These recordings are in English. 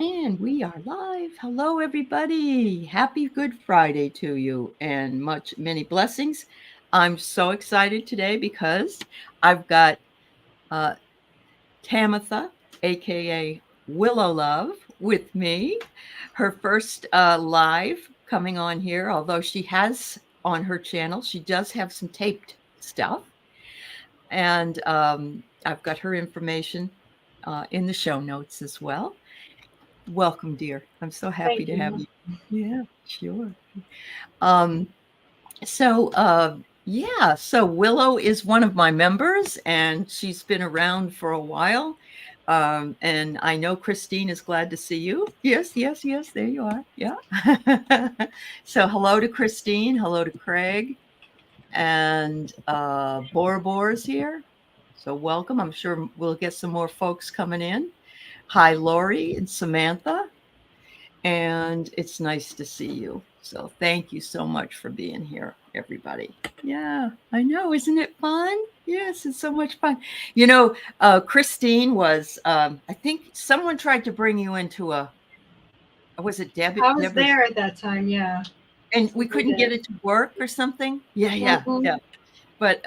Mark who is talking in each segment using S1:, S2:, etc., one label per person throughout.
S1: And we are live. Hello, everybody. Happy Good Friday to you and many blessings. I'm so excited today because I've got uh, Tamitha, aka Willow Love, with me. Her first live coming on here, although she has on her channel, she does have some taped stuff. And I've got her information in the show notes as well. Welcome, dear. I'm so happy
S2: Thank
S1: to have
S2: you.
S1: you. Yeah, sure. Um, so Willow is one of my members, and she's been around for a while. And I know Christine is glad to see you. Yes, yes, yes. There you are. Yeah. So hello to Christine. Hello to Craig, and Bora Bora's here. So welcome. I'm sure we'll get some more folks coming in. Hi, Lori and Samantha. And it's nice to see you. So thank you so much for being here, everybody. Yeah, I know. Isn't it fun? Yes, it's so much fun. Christine was, I think someone tried to bring you into was it
S2: I was
S1: Deborah's,
S2: there at that time, yeah.
S1: and we
S2: Somebody
S1: couldn't get
S2: did.
S1: it to work or something? Yeah, yeah,
S2: hmm
S1: yeah. But,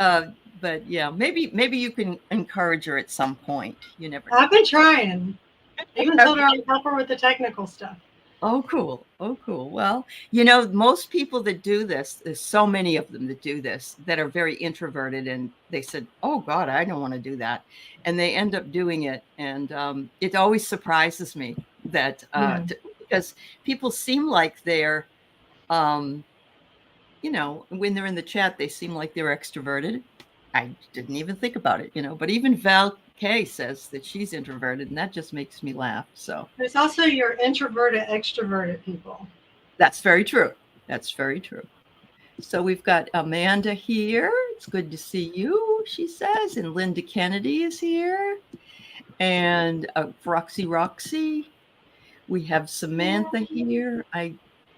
S1: but yeah, maybe you can encourage her at some point. You never
S2: I've
S1: know.
S2: been trying. I even told her I
S1: Okay.
S2: would help her with the technical stuff.
S1: Oh, cool. Oh, cool. Well, most people that do this, there's so many of them that do this that are very introverted, and they said, "Oh God, I don't want to do that," and they end up doing it, and it always surprises me that
S2: Yeah.
S1: because people seem like they're, um, when they're in the chat, they seem like they're extroverted. I didn't even think about it, but even Val K says that she's introverted, and that just makes me laugh. So
S2: There's also your introverted, extroverted people.
S1: that's very true. That's very true. So we've got Amanda here. It's good to see you, she says. And Linda Kennedy is here. And Roxy. We have Samantha here. I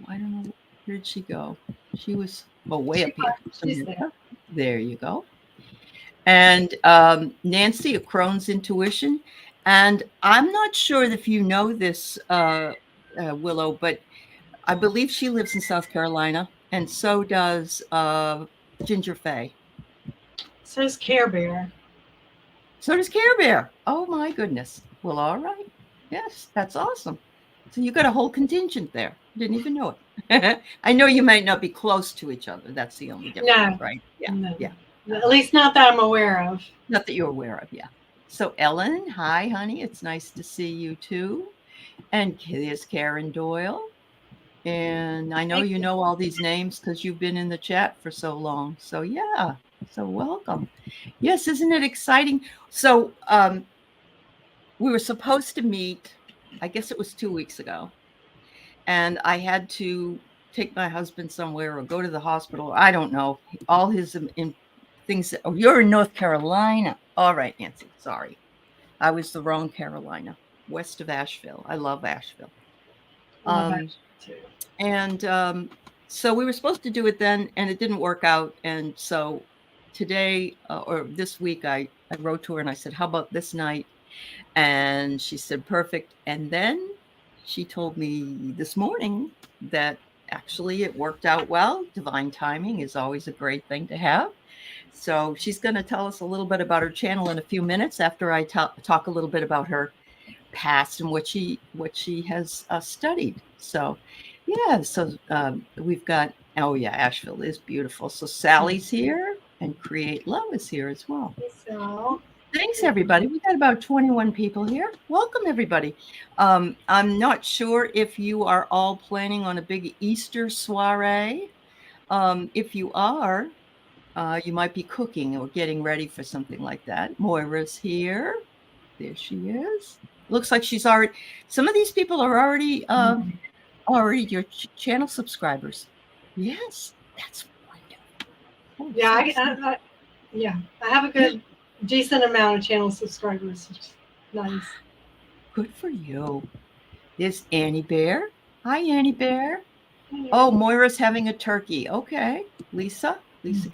S1: don't know. Where did she go? She was way up here.
S2: She's there.
S1: Samantha. There you go. And Nancy of Crohn's Intuition. And I'm not sure if you know this, Willow, but I believe she lives in South Carolina, and so does Ginger Faye.
S2: So does Care Bear.
S1: So does Care Bear. Oh my goodness. Well, all right. Yes, that's awesome. So you got a whole contingent there. Didn't even know it. I know you might not be close to each other. That's the only difference,
S2: No,
S1: right? Yeah,
S2: no.
S1: yeah.
S2: At least not that I'm aware of.
S1: Not that you're aware of. Yeah. So Ellen, hi, honey. It's nice to see you too. And there's Karen Doyle. And I know
S2: Thank
S1: you
S2: you.
S1: know all these names because you've been in the chat for so long. So yeah, so welcome. Yes, isn't it exciting? So we were supposed to meet, I guess it was 2 weeks ago, and I had to take my husband somewhere or go to the hospital. I don't know. All his things. Oh, you're in North Carolina. All right, Nancy. Sorry, I was the wrong Carolina, west of Asheville. I love Asheville.
S2: I love that
S1: Um,
S2: too.
S1: And so we were supposed to do it then, and it didn't work out. And so today or this week, I wrote to her and I said, "How about this night?" And she said, "Perfect." And then she told me this morning that actually it worked out well. Divine timing is always a great thing to have. So she's going to tell us a little bit about her channel in a few minutes after I talk a little bit about her past and what she has studied. So yeah, so we've got, oh yeah, Asheville is beautiful. So Sally's here and Create Love is here as well.
S2: So,
S1: Thanks everybody. We got about 21 people here. Welcome everybody. I'm not sure if you are all planning on a big Easter soiree. If you are, you might be cooking or getting ready for something like that. Moira's here. There she is. Looks like she's already. Some of these people are already your channel subscribers. Yes, that's wonderful. Oh,
S2: yeah,
S1: so
S2: yeah, I have a good, decent amount of channel subscribers. Which is nice.
S1: good for you. There's Annie Bear. Hi, Annie Bear. Oh, Moira's having a turkey. Okay, Lisa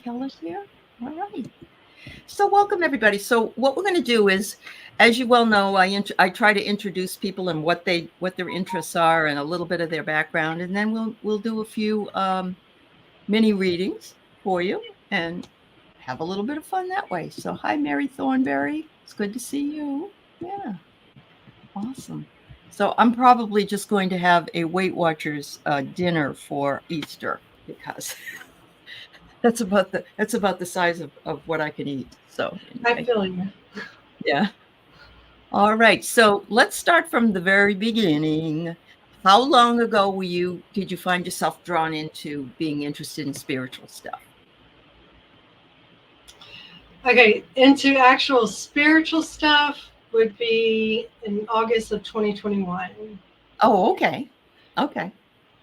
S1: Keller's here. All right. So welcome everybody. So what we're going to do is, as you well know, I try to introduce people and what their interests are and a little bit of their background, and then we'll do a few mini readings for you and have a little bit of fun that way. So hi, Mary Thornberry. It's good to see you. Yeah, awesome. So I'm probably just going to have a Weight Watchers dinner for Easter because that's about the size of what I can eat. So
S2: I
S1: anyway,
S2: feel you.
S1: yeah. All right. So let's start from the very beginning. How long ago did you find yourself drawn into being interested in spiritual stuff?
S2: Okay, into actual spiritual stuff would be in August of 2021.
S1: Oh, okay. Okay.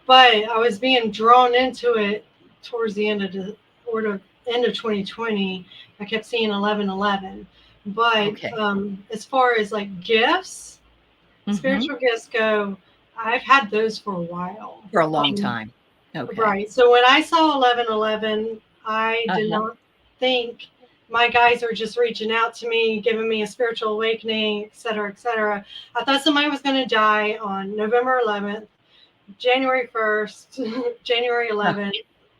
S2: But I was being drawn into it towards the end of end of 2020. I kept seeing 1111. But
S1: Okay.
S2: as far as like gifts,
S1: Mm-hmm.
S2: spiritual gifts go, I've had those for a while.
S1: For a long time. Okay.
S2: Right. So when I saw 1111, I did
S1: Uh-huh.
S2: not think my guys were just reaching out to me, giving me a spiritual awakening, et cetera, et cetera. I thought somebody was going to die on November 11th, January 1st, January 11th.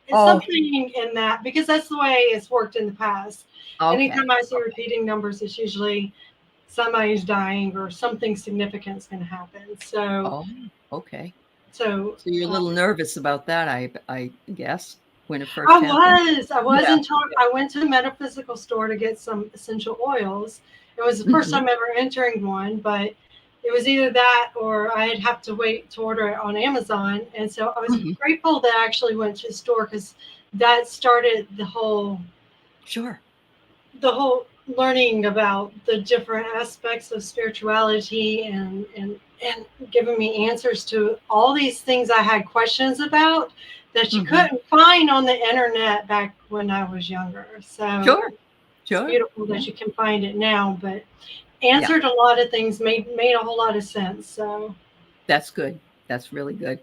S2: It's
S1: Oh,
S2: something in that because that's the way it's worked in the past.
S1: okay.
S2: Anytime I see repeating numbers, it's usually somebody's dying or something significant is going to happen. So,
S1: Oh, okay.
S2: so
S1: So you're a little nervous about that, I guess, when it first
S2: I
S1: happened.
S2: was. I was
S1: Yeah.
S2: in talk. I went to a metaphysical store to get some essential oils. It was the first
S1: Mm-hmm.
S2: time ever entering one, but it was either that or I'd have to wait to order it on Amazon. And so I was
S1: Mm-hmm.
S2: grateful that I actually went to the store because that started
S1: Sure.
S2: the whole learning about the different aspects of spirituality and giving me answers to all these things I had questions about that you
S1: Mm-hmm.
S2: couldn't find on the internet back when I was younger. So
S1: Sure.
S2: it's
S1: Sure.
S2: beautiful
S1: Yeah.
S2: that you can find it now, but
S1: Yeah.
S2: answered a lot of things, made a whole lot of sense. So
S1: That's good. That's really good.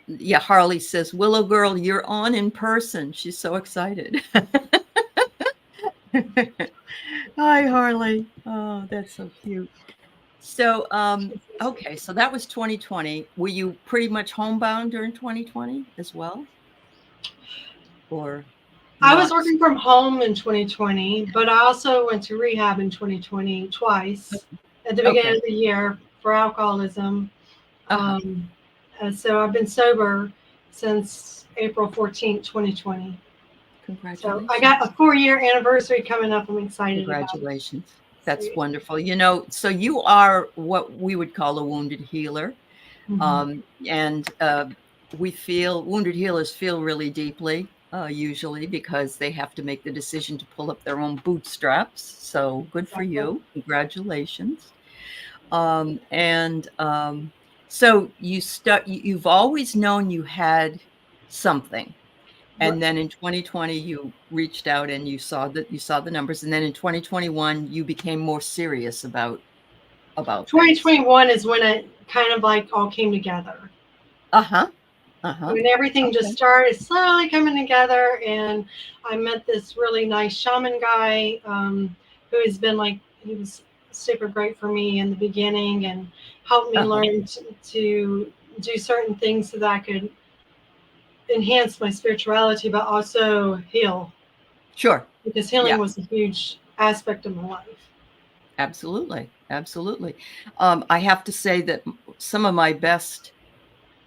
S1: Yeah, Harley says, Willow girl, you're on in person. She's so excited. Hi, Harley. Oh, that's so cute. So, okay, so that was 2020. Were you pretty much homebound during 2020 as well? Or
S2: I was
S1: not?
S2: working from home in 2020, but I also went to rehab in 2020 twice at the beginning
S1: Okay.
S2: of the year for alcoholism.
S1: Uh-huh.
S2: And so I've been sober since April 14th, 2020. So I got
S1: Congratulations.
S2: a 4-year anniversary coming up. I'm excited about it.
S1: Congratulations.
S2: So,
S1: That's wonderful. So you are what we would call a wounded healer.
S2: mhm.
S1: And wounded healers feel really deeply, usually because they have to make the decision to pull up their own bootstraps. So good for
S2: Exactly.
S1: you. Congratulations. And so you've always known you had something.
S2: Right.
S1: And then in 2020, you reached out and you saw the numbers. And then in 2021, you became more serious about this.
S2: 2021 is when it kind of like all came together.
S1: Uh-huh. Uh-huh.
S2: When everything just
S1: Okay.
S2: started slowly coming together, and I met this really nice shaman guy who has been like, he was super great for me in the beginning and helped me
S1: Uh-huh.
S2: learn to do certain things so that I could enhance my spirituality, but also heal
S1: Sure.
S2: because healing
S1: Yeah,
S2: was a huge aspect of my life.
S1: absolutely. Absolutely. I have to say that some of my best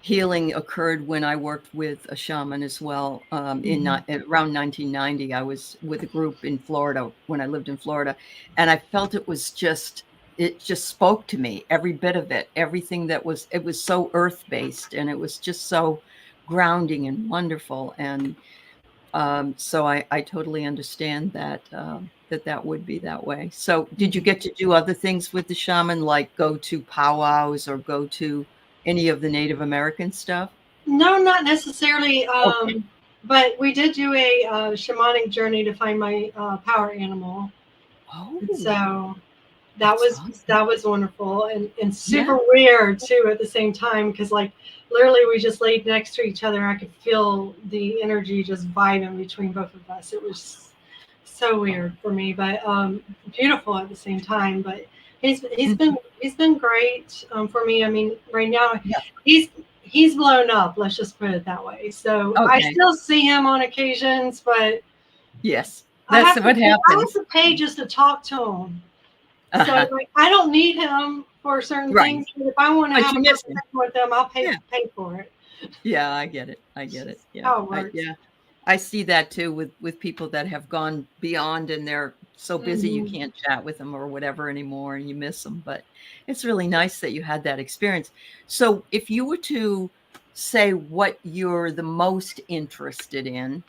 S1: healing occurred when I worked with a shaman as well.
S2: Mhm.
S1: Around 1990, I was with a group in Florida when I lived in Florida, and I felt it just spoke to me, every bit of it, everything it was so earth-based, and it was just so grounding and wonderful. And so I totally understand that would be that way. So did you
S2: Mhm.
S1: get to do other things with the shaman, like go to powwows or go to any of the Native American stuff?
S2: No, not necessarily.
S1: Okay.
S2: But we did do a shamanic journey to find my power animal.
S1: Oh,
S2: So that
S1: that's
S2: was
S1: awesome.
S2: that was wonderful and
S1: Yeah.
S2: super weird too at the same time because like literally we just laid next to each other and I could feel the energy just vibing between both of us. It was so weird for me, but beautiful at the same time. But he's been great for me. I mean, right now
S1: Yeah.
S2: he's blown up. Let's just put it that way. So I
S1: Okay.
S2: still see him on occasions, but
S1: Yes.
S2: I
S1: That's
S2: have
S1: what
S2: to I have
S1: happens.
S2: to pay just to talk to him. So
S1: Uh-huh.
S2: like I don't need him for certain
S1: Right.
S2: things, but if I want to
S1: But
S2: have
S1: you
S2: a
S1: miss him.
S2: conversation with them, I'll
S1: Yeah.
S2: pay for it.
S1: Yeah, I get it. I
S2: It's
S1: get it.
S2: just
S1: Yeah.
S2: how it works.
S1: Yeah. I see that too with people that have gone beyond and they're so busy you
S2: Mhm.
S1: can't chat with them or whatever anymore and you miss them. But it's really nice that you had that experience. So if you were to say what you're the most interested in,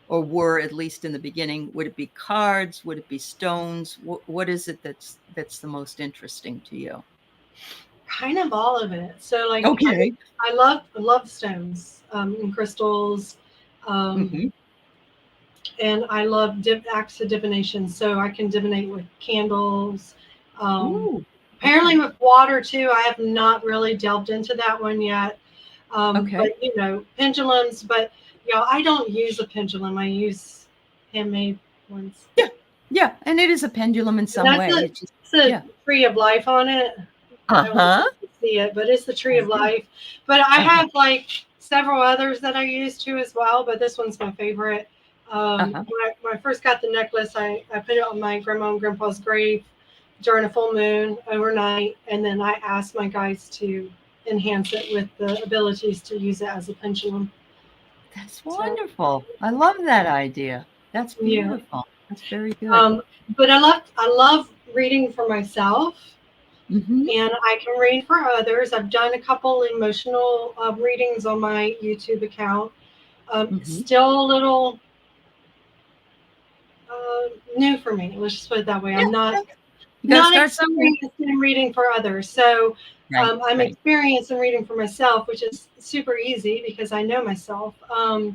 S1: or were at least in the beginning, would it be cards? Would it be stones? What is it that's the most interesting to you?
S2: Kind of all of it. So like
S1: Okay.
S2: I love stones and crystals, um,
S1: Hmm.
S2: and I love acts of divination. So I can divinate with candles. Um,
S1: Ooh.
S2: Apparently
S1: Okay.
S2: with water too. I have not really delved into that one yet.
S1: Okay.
S2: But pendulums. But I don't use a pendulum. I use handmade ones.
S1: Yeah. Yeah. And it is a pendulum in
S2: And
S1: some way. It's just,
S2: it's a
S1: yeah.
S2: tree of life on it. I don't know if
S1: Uh-huh.
S2: you can see it, but it's the tree of
S1: Uh-huh.
S2: life. But I
S1: Uh-huh.
S2: have like several others that I use too as well, but this one's my favorite.
S1: Uh-huh.
S2: When I first got the necklace, I put it on my grandma and grandpa's grave during a full moon overnight, and then I asked my guides to enhance it with the abilities to use it as a pendulum.
S1: That's
S2: So
S1: wonderful. I love that idea. That's
S2: yeah,
S1: beautiful. That's very good.
S2: um, but I love reading for myself.
S1: Hmm.
S2: And I can read for others. I've done a couple emotional readings on my YouTube account.
S1: Hmm.
S2: Still a little new for me. Let's just put it that way.
S1: Yeah.
S2: I'm not
S1: Yeah. You got to
S2: not
S1: start somewhere.
S2: experienced in reading for others. So
S1: Right.
S2: I'm
S1: Right.
S2: experienced in reading for myself, which is super easy because I know myself.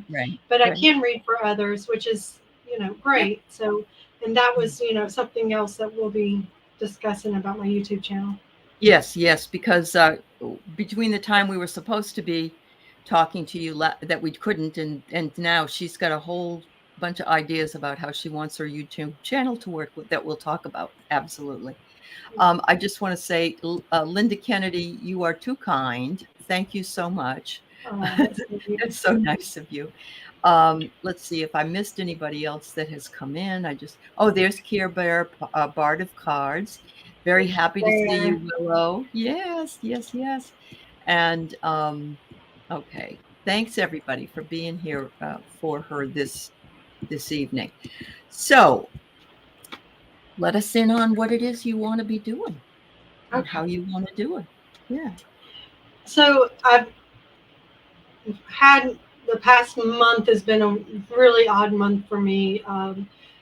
S1: Right.
S2: But I
S1: Right.
S2: can read for others, which is
S1: Yeah.
S2: great. So and that was something else that we'll be discussing about my YouTube channel.
S1: Yes, yes, because between the time we were supposed to be talking to you that we couldn't, and now she's got a whole bunch of ideas about how she wants her YouTube channel to work with that we'll talk about. Absolutely. I just want to say, Linda Kennedy, you are too kind. Thank you so much.
S2: That's sweet.
S1: That's so nice of you. Let's see if I missed anybody else that has come in. There's Care Bear, Bard of Cards. Very happy to see
S2: There.
S1: you, Willow. Yes, yes, yes. And okay, thanks everybody for being here for her this evening. So let us in on what it is you want to be doing and
S2: Okay.
S1: how you want to do it. Yeah.
S2: So I've had the past month has been a really odd month for me.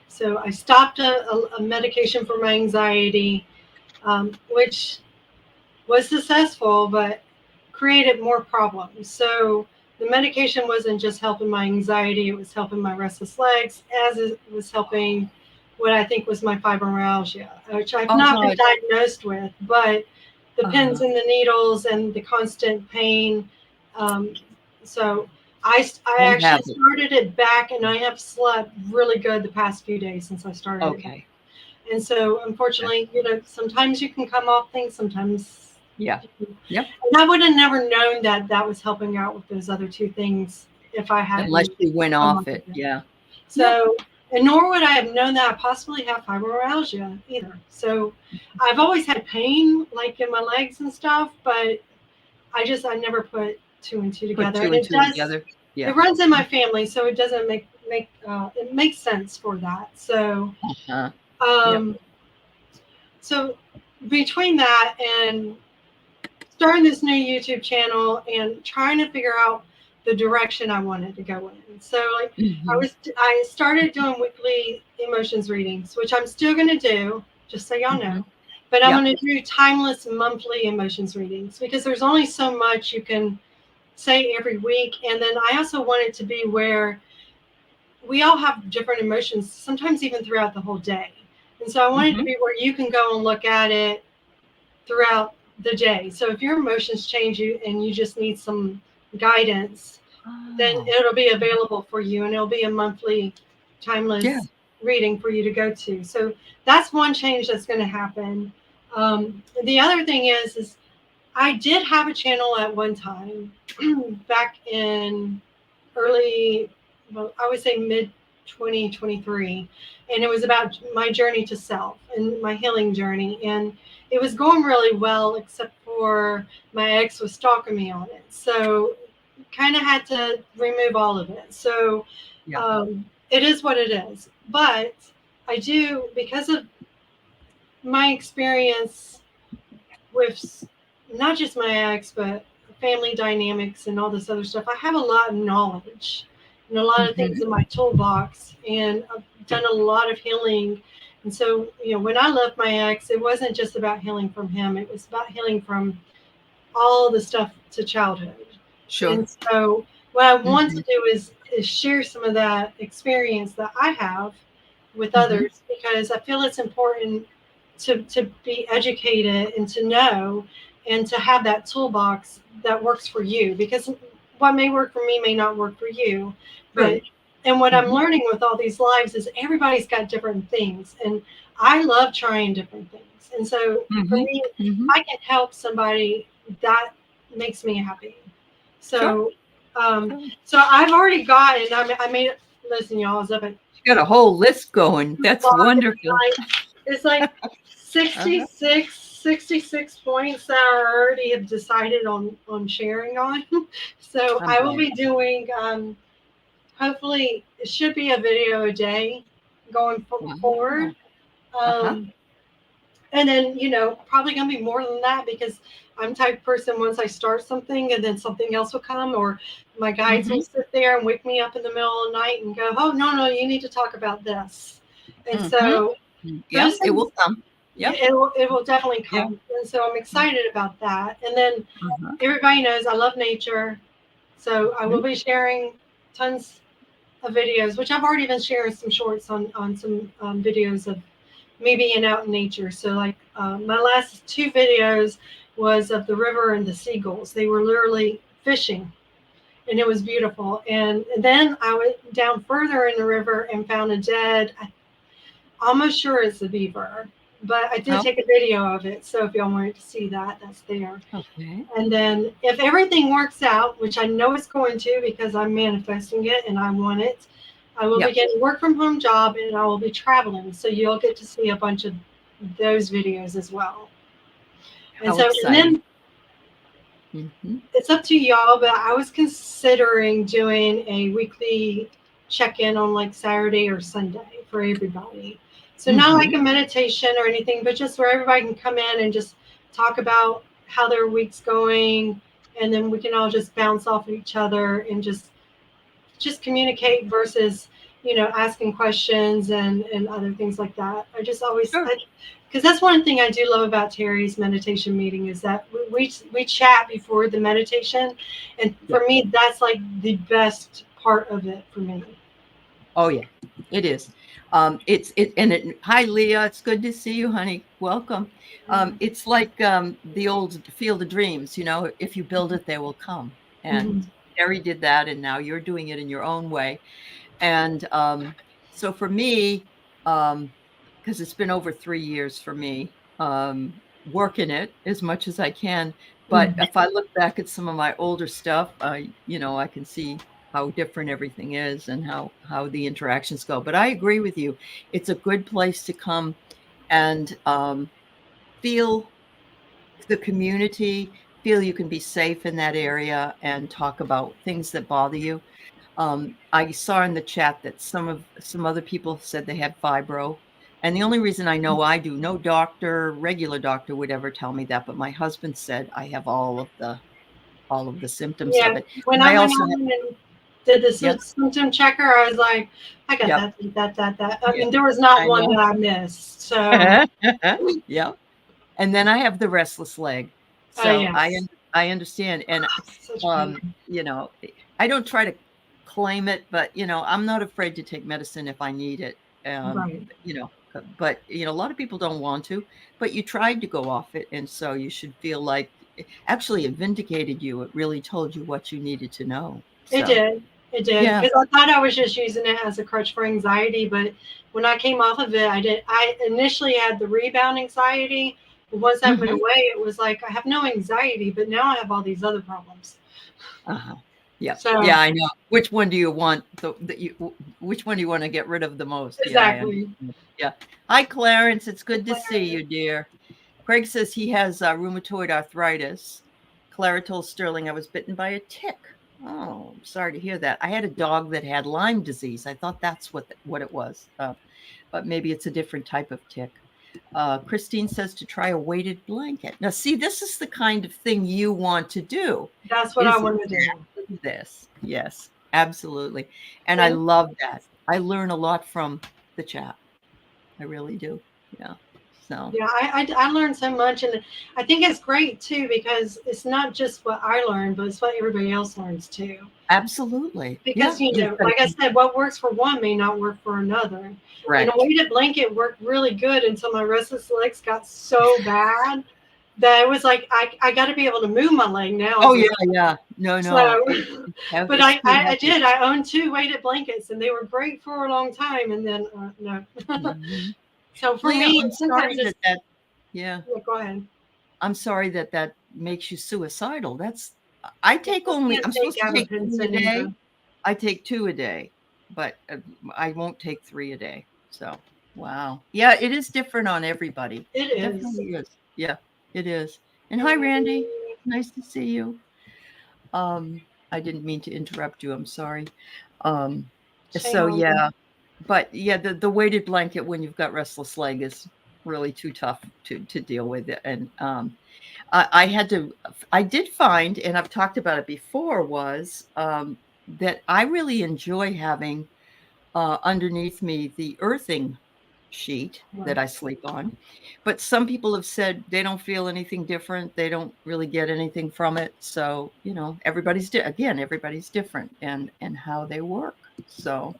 S2: So I stopped a medication for my anxiety, which was successful, but created more problems. So the medication wasn't just helping my anxiety, it was helping my restless legs, as it was helping what I think was my fibromyalgia, which I've
S1: Oh
S2: not been
S1: God.
S2: diagnosed with, but the pins
S1: Uh-huh.
S2: and the needles and the constant pain. Um, so I
S1: I have
S2: actually
S1: it.
S2: started it back, and I have slept really good the past few days since I started it back.
S1: Okay.
S2: And so, unfortunately, sometimes you can come off things, sometimes.
S1: Yeah. Yep.
S2: And I would have never known that that was helping out with those other two things if I
S1: Unless
S2: hadn't
S1: you went
S2: come
S1: off
S2: off of
S1: it.
S2: it.
S1: Yeah. Yeah.
S2: So, and nor would I have known that I possibly have fibromyalgia either. So, I've always had pain like in my legs and stuff, but I never put two and two
S1: Put
S2: together.
S1: two
S2: And
S1: and
S2: it
S1: two
S2: does,
S1: together.
S2: it
S1: Yeah.
S2: runs in my family, so it doesn't it makes sense for that. So,
S1: Uh, yep.
S2: um, so between that and starting this new YouTube channel and trying to figure out the direction I wanted to go in. So like
S1: Hmm.
S2: I started doing weekly emotions readings, which I'm still going to do, just so y'all
S1: Hmm.
S2: know. But I'm
S1: Yep.
S2: going to do timeless monthly emotions readings because there's only so much you can say every week. And then I also want it to be where we all have different emotions, sometimes even throughout the whole day. And so I want it to
S1: Hmm.
S2: be where you can go and look at it throughout the day. So if your emotions change you and you just need some guidance, then
S1: Oh,
S2: it'll be available for you and it'll be a monthly
S1: yeah.
S2: timeless reading for you to go to. So that's one change that's going to happen. The other thing is I did have a channel at one time back in early, well, I would say mid 2023. And it was about my journey to self and my healing journey. And it was going really well, except for my ex was stalking me on it. So kind of had to remove all of it. So it is what it is. But I do, because of my experience with not just my ex, but family dynamics and all this other stuff, I have a lot of knowledge and a lot of things in my toolbox, and I've done a lot of healing. And so, when I left my ex, it wasn't just about healing from him, it was about healing from all the stuff to childhood.
S1: Sure.
S2: And so what I want to do is share some of that experience that I have with others, because I feel it's important to be educated and to know and to have that toolbox that works for you, because what may work for me may not work for you. But and what I'm learning with all these lives is everybody's got different things, and I love trying different things. And so for me, if I can help somebody, that makes me happy. So so I've already gotten, I made it, listen, y'all, I was up at,
S1: you got a whole list going. That's wonderful.
S2: It's like 66 points that I already have decided on sharing on. So I will be doing, hopefully it should be a video a day going forward. And then, probably going to be more than that, because I'm the type of person, once I start something and then something else will come, or my guides will sit there and wake me up in the middle of the night and go, oh, no, you need to talk about this. And so
S1: yes, it will come.
S2: Yeah, it will definitely come. And so I'm excited about that. And then everybody knows I love nature. So I will be sharing tons of videos, which I've already been sharing some shorts on some videos of me being out in nature. So like my last 2 videos was of the river and the seagulls. They were literally fishing, and it was beautiful. And then I went down further in the river and found a dead, I'm almost sure it's a beaver, but I did take a video of it. So if y'all wanted to see that, that's there.
S1: Okay.
S2: And then if everything works out, which I know it's going to, because I'm manifesting it and I want it, I will be getting a work from home job, and I will be traveling. So you'll get to see a bunch of those videos as well. And so, and then it's up to y'all, but I was considering doing a weekly check-in on like Saturday or Sunday for everybody. So not like a meditation or anything, but just where everybody can come in and just talk about how their week's going, and then we can all just bounce off of each other and just communicate versus, asking questions and other things like that. I just always, because that's one thing I do love about Terry's meditation meeting, is that we chat before the meditation. And for me, that's like the best part of it for me.
S1: Oh yeah, it is. Hi Leah, it's good to see you, honey. Welcome. It's like the old Field of Dreams, if you build it, they will come. And Terry did that, and now you're doing it in your own way. And so for me, because it's been over 3 years for me, working it as much as I can. But if I look back at some of my older stuff, I can see how different everything is and how the interactions go. But I agree with you. It's a good place to come and feel the community, feel you can be safe in that area and talk about things that bother you. I saw in the chat that some other people said they had fibro. And the only reason I know I do, no regular doctor would ever tell me that, but my husband said I have all of the symptoms of it.
S2: When I went on and did the symptom checker, I was like, I got that. I mean, there was not one that I missed. So
S1: and then I have the restless leg. So I understand. And I don't try to claim it, but I'm not afraid to take medicine if I need it. But a lot of people don't want to, but you tried to go off it, and so you should feel like actually it vindicated you. It really told you what you needed to know.
S2: It did. It did,
S1: Yeah.
S2: because I thought I was just using it as a crutch for anxiety, but when I came off of it, I initially had the rebound anxiety, but once that went
S1: Hmm.
S2: away, it was like I have no anxiety, but now I have all these other problems.
S1: Uh-huh. Yeah.
S2: So
S1: Yeah, I know. Which one do you want? Which one do you want to get rid of the most? Yeah, I
S2: exactly.
S1: understand. Yeah. Hi, Clarence. It's good to see you, dear. Craig says he has rheumatoid arthritis. Clara told Sterling I was bitten by a tick. Oh, I'm sorry to hear that. I had a dog that had Lyme disease. I thought that's what it was, but maybe it's a different type of tick. Christine says to try a weighted blanket. Now, see, this is the kind of thing you want to do.
S2: That's what I
S1: Is
S2: want to do.
S1: exactly this. Yes, absolutely. And I
S2: And
S1: love that. I learn a lot from the chat. I really do. Yeah. So
S2: yeah, I learned so much, and I think it's great too because it's not just what I learned, but it's what everybody else learns too.
S1: absolutely. Yeah.
S2: Because like I said, what works for one may not work for another. And a
S1: Correct.
S2: weighted blanket worked really good until my restless legs got so bad that it was like I got to be able to move my leg now.
S1: Oh yeah, yeah. No, no.
S2: So,
S1: It's
S2: but
S1: it's too
S2: I
S1: heavy.
S2: did. I owned 2 weighted blankets, and they were great for a long time. And then no.
S1: Mhm.
S2: So for
S1: Leah,
S2: me,
S1: I'm sorry
S2: sometimes it's
S1: that yeah.
S2: yeah, go ahead.
S1: I'm sorry that makes you suicidal. I
S2: I
S1: take
S2: just
S1: only
S2: can't
S1: I'm
S2: take
S1: supposed to take 2 a
S2: gabapentin
S1: day.
S2: and
S1: I take 2 a day, but I won't take 3 a day. So, wow. Yeah, it is different on everybody.
S2: it
S1: It
S2: is.
S1: definitely is. Yeah, it is. And hi, Randy. Nice to see you. Um, I didn't mean to interrupt you. I'm sorry. Um,
S2: Shame
S1: so
S2: on me.
S1: yeah, but yeah, the weighted blanket when you've got restless leg is really too tough to deal with it. And I had to, I did find, and I've talked about it before, was that I really enjoy having underneath me the earthing sheet that
S2: Right.
S1: I sleep on. But some people have said they don't feel anything different. They don't really get anything from it. So, everybody's different and how they work. So,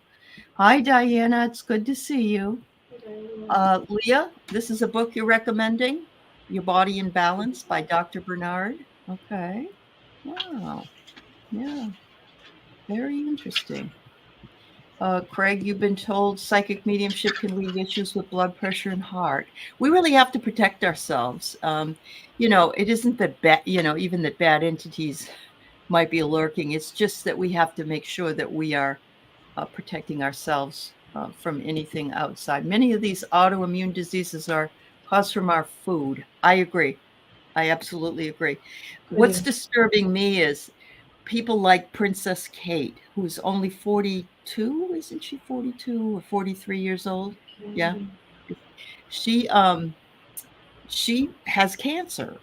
S1: hi, Diana. It's good to see you. Leah, this is a book you're recommending, Your Body in Balance by Dr. Bernard. Okay. Wow. Yeah. Very interesting. Craig, you've been told psychic mediumship can lead issues with blood pressure and heart. We really have to protect ourselves. It isn't that bad, even that bad entities might be lurking. It's just that we have to make sure that we are protecting ourselves from anything outside. Many of these autoimmune diseases are caused from our food. I agree. I absolutely agree.
S2: It
S1: What's
S2: is.
S1: disturbing me is people like Princess Kate, who's only 42, isn't she 42 or 43 years old? Yeah. She she has cancer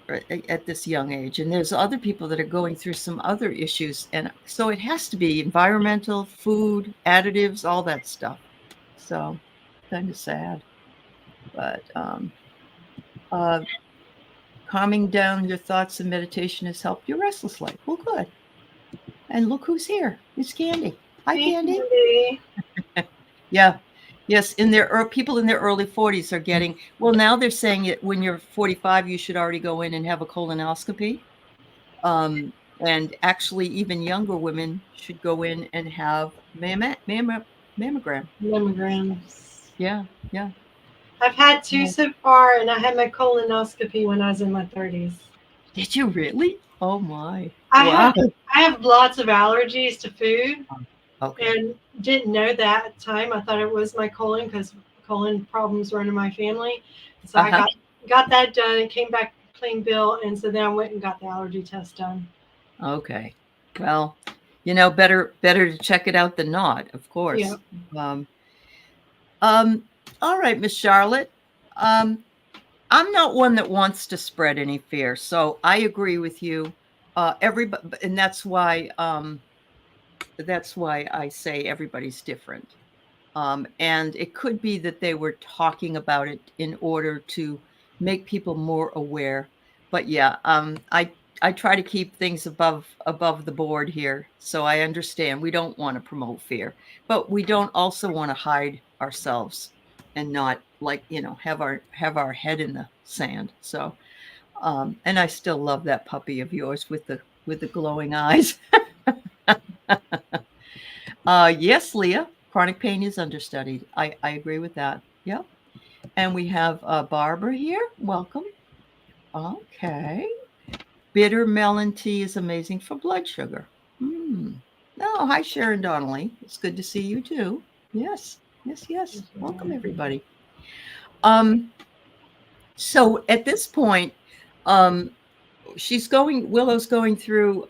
S1: at this young age, and there's other people that are going through some other issues, and so it has to be environmental, food, additives, all that stuff. So kind of sad, but uh, calming down your thoughts and meditation has helped your restless leg. Well, good. And look who's here. It's Candy. Hi,
S2: Hey,
S1: Candy.
S2: Candy.
S1: Yeah. Yes, people in their early 40s are getting, well, now they're saying it when you're 45, you should already go in and have a colonoscopy. And actually, even younger women should go in and have mammogram.
S2: Mammograms.
S1: Yeah, yeah.
S2: I've had 2
S1: Yeah.
S2: so far, and I had my colonoscopy when I was in my 30s.
S1: Did you really? Oh my.
S2: I
S1: Wow.
S2: have I have lots of allergies to food,
S1: Okay.
S2: and didn't know that at the time. I thought it was my colon because colon problems run in my family. So I
S1: Uh-huh.
S2: got that done. It came back clean bill, and so then I went and got the allergy test done.
S1: Okay. Well, better to check it out than not, of
S2: Yeah.
S1: course. Um, um, all right, Miss Charlotte. Um, I'm not one that wants to spread any fear, so I agree with you. Everybody, and that's why I say everybody's different. And it could be that they were talking about it in order to make people more aware. But yeah, I try to keep things above the board here, so I understand we don't want to promote fear, but we don't also want to hide ourselves and not have our head in the sand. So, and I still love that puppy of yours with the glowing eyes. Yes, Leah, chronic pain is understudied. I agree with that. Yep. And we have Barbara here. Welcome. Okay. Bitter melon tea is amazing for blood sugar. Oh, hi, Sharon Donnelly. It's good to see you too. Yes, yes, yes. Welcome, everybody. So at this point, Willow's going through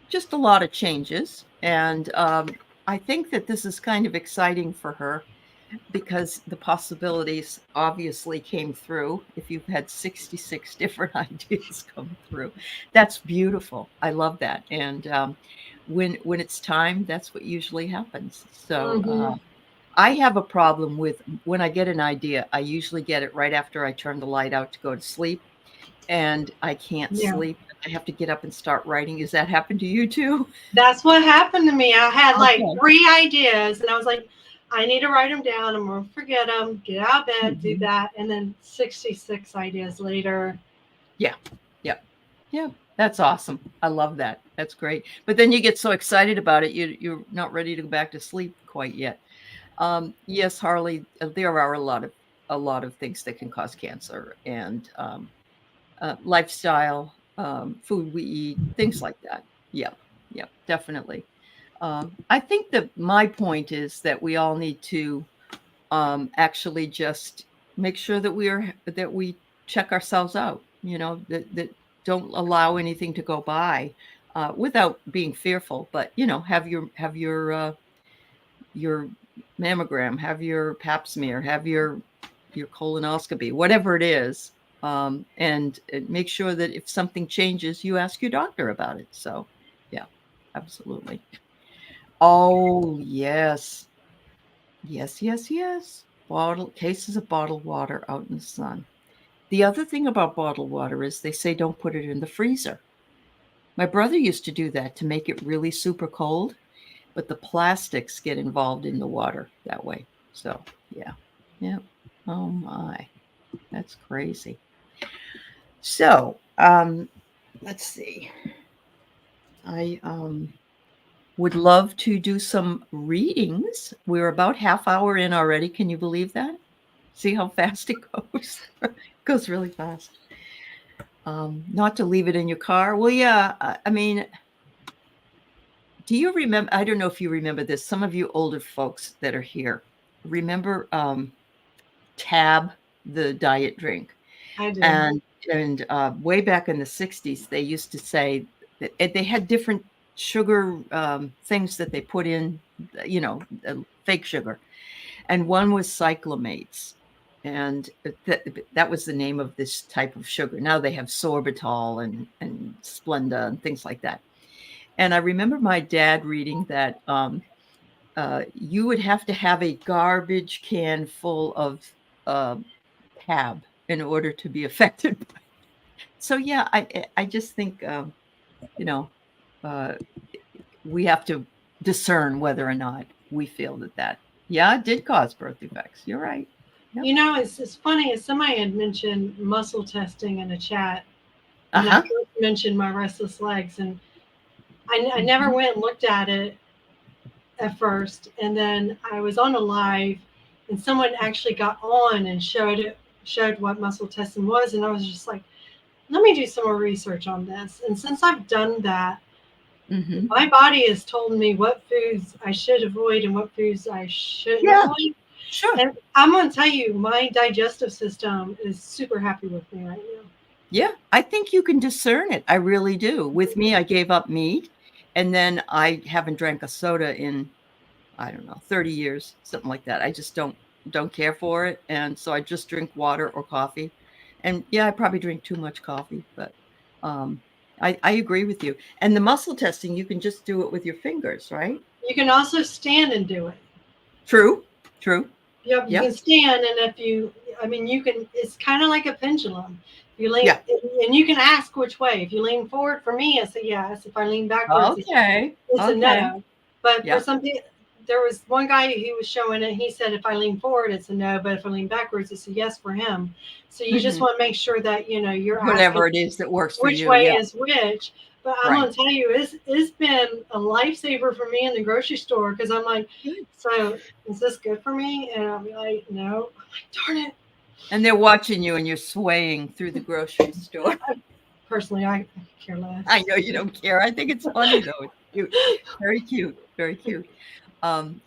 S1: just a lot of changes. And I think that this is kind of exciting for her because the possibilities obviously came through. If you've had 66 different ideas come through, that's beautiful. I love that. And when it's time, that's what usually happens. So I have a problem with when I get an idea, I usually get it right after I turn the light out to go to sleep, and I can't sleep. I have to get up and start writing. Does that happen to you too?
S2: That's what happened to me. I had like
S1: Okay.
S2: 3 ideas, and I was like, I need to write them down. I'm going to forget them, get out of bed, do that. And then 66 ideas later.
S1: Yeah. That's awesome. I love that. That's great. But then you get so excited about it, you're not ready to go back to sleep quite yet. Yes, Harley, there are a lot of things that can cause cancer, and lifestyle, food we eat, things like that. Yep, definitely. I think that my point is that we all need to actually just make sure that we check ourselves out. That don't allow anything to go by without being fearful. But have your mammogram, have your pap smear, have your colonoscopy, whatever it is, and make sure that if something changes, you ask your doctor about it. So, yeah, absolutely. Oh, yes. Yes. Cases of bottled water out in the sun. The other thing about bottled water is they say don't put it in the freezer. My brother used to do that to make it really super cold, but the plastics get involved in the water that way. So, yeah. Oh my, that's crazy. So, let's see. I would love to do some readings. We're about half hour in already. Can you believe that? See how fast it goes? It goes really fast. Not to leave it in your car. Well, yeah, I mean, do you remember? I don't know if you remember this. Some of you older folks that are here remember Tab, the diet drink.
S2: I do.
S1: And way back in the 60s, they used to say that they had different sugar things that they put in, fake sugar. And one was cyclamates. And that was the name of this type of sugar. Now they have sorbitol and Splenda and things like that. And I remember my dad reading that you would have to have a garbage can full of Tab in order to be affected by it. So yeah, I just think we have to discern whether or not we feel that it did cause birth defects. You're right.
S2: Yep. It's funny. Somebody had mentioned muscle testing in a chat, and I mentioned my restless legs, and I never went and looked at it at first, and then I was on a live, and someone actually got on and showed what muscle testing was, and I was just like, let me do some more research on this. And since I've done that, my body has told me what foods I should avoid and what foods I shouldn't avoid.
S1: Sure.
S2: And I'm going to tell you, my digestive system is super happy with me right now.
S1: Yeah, I think you can discern it. I really do. With me, I gave up meat, and then I haven't drank a soda in, I don't know, 30 years, something like that. I just don't care for it. And so I just drink water or coffee. And yeah, I probably drink too much coffee, but I agree with you. And the muscle testing, you can just do it with your fingers, right?
S2: You can also stand and do it.
S1: True.
S2: Yep, you can stand, and you can, it's kind of like a pendulum. You lean, and you can ask which way. If you lean forward, for me, it's a yes. If I lean backwards, it's a no. But for some people, there was one guy who was showing it. He said if I lean forward, it's a no, but if I lean backwards, it's a yes for him. So you just want to make sure that you're
S1: Whatever
S2: asking
S1: it is that works for
S2: which
S1: you.
S2: way
S1: Yeah.
S2: is which. But I'm
S1: Right.
S2: gonna tell you, it's been a lifesaver for me in the grocery store because I'm like,
S1: Good.
S2: so is this good for me? And I'll be like, no. I'm like, darn it.
S1: And they're watching you and you're swaying through the grocery store.
S2: Personally, I care less.
S1: I know you don't care. I think it's funny though. It's cute. Very cute. Very cute.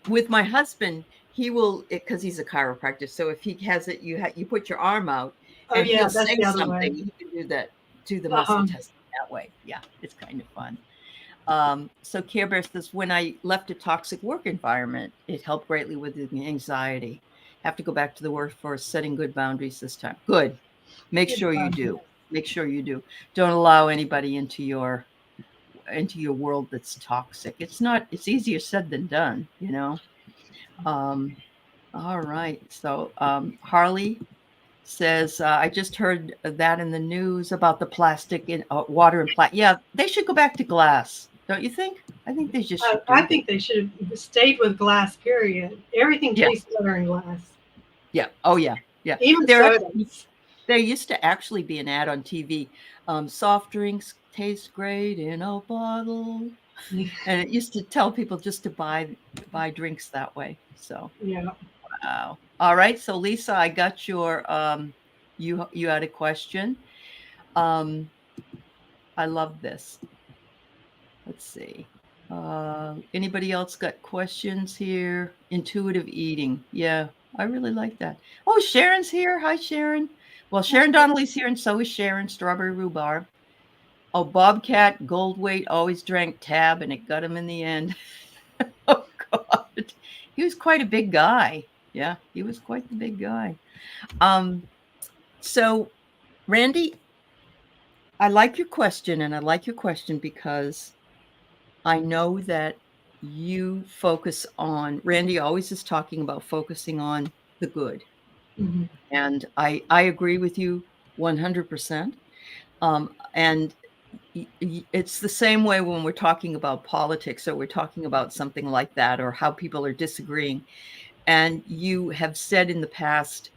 S1: With my husband, he will, because he's a chiropractor. So if he has it, you put your arm out
S2: Oh
S1: and
S2: yeah,
S1: he'll
S2: that's
S1: say
S2: the other
S1: something.
S2: way.
S1: He can do that, do the muscle
S2: Uh-huh.
S1: testing that way. Yeah, it's kind of fun. So Care Bear says, when I left a toxic work environment, it helped greatly with the anxiety. Have to go back to the workforce, setting good boundaries this time. Good. Make sure you do. Make sure you do. Don't allow anybody into your world that's toxic. It's easier said than done, All right. So Harley says, I just heard that in the news about the plastic in water and plastic. Yeah, they should go back to glass. Don't you think? I think they just should do
S2: I
S1: that.
S2: think they should have stayed with glass, period. Everything
S1: Yeah.
S2: tastes better in glass.
S1: Yeah. Oh, yeah. Yeah.
S2: Even sodas.
S1: There used to actually be an ad on TV. Soft drinks taste great in a bottle. And it used to tell people just to buy drinks that way. So,
S2: yeah.
S1: wow. All right. So, Lisa, I got your, you had a question. I love this. Let's see. Anybody else got questions here? Intuitive eating. Yeah, I really like that. Oh, Sharon's here. Hi, Sharon. Well, Sharon Donnelly's here, and so is Sharon, Strawberry Rhubarb. Oh, Bobcat Goldweight always drank Tab, and it got him in the end. Oh, God. He was quite a big guy. Yeah, he was quite the big guy. So, Randy, I like your question, and I like your question because I know that you focus on, Randy always is talking about focusing on the good.
S2: Mm-hmm.
S1: And I agree with you 100%. And it's the same way when we're talking about politics or we're talking about something like that or how people are disagreeing. And you have said in the past,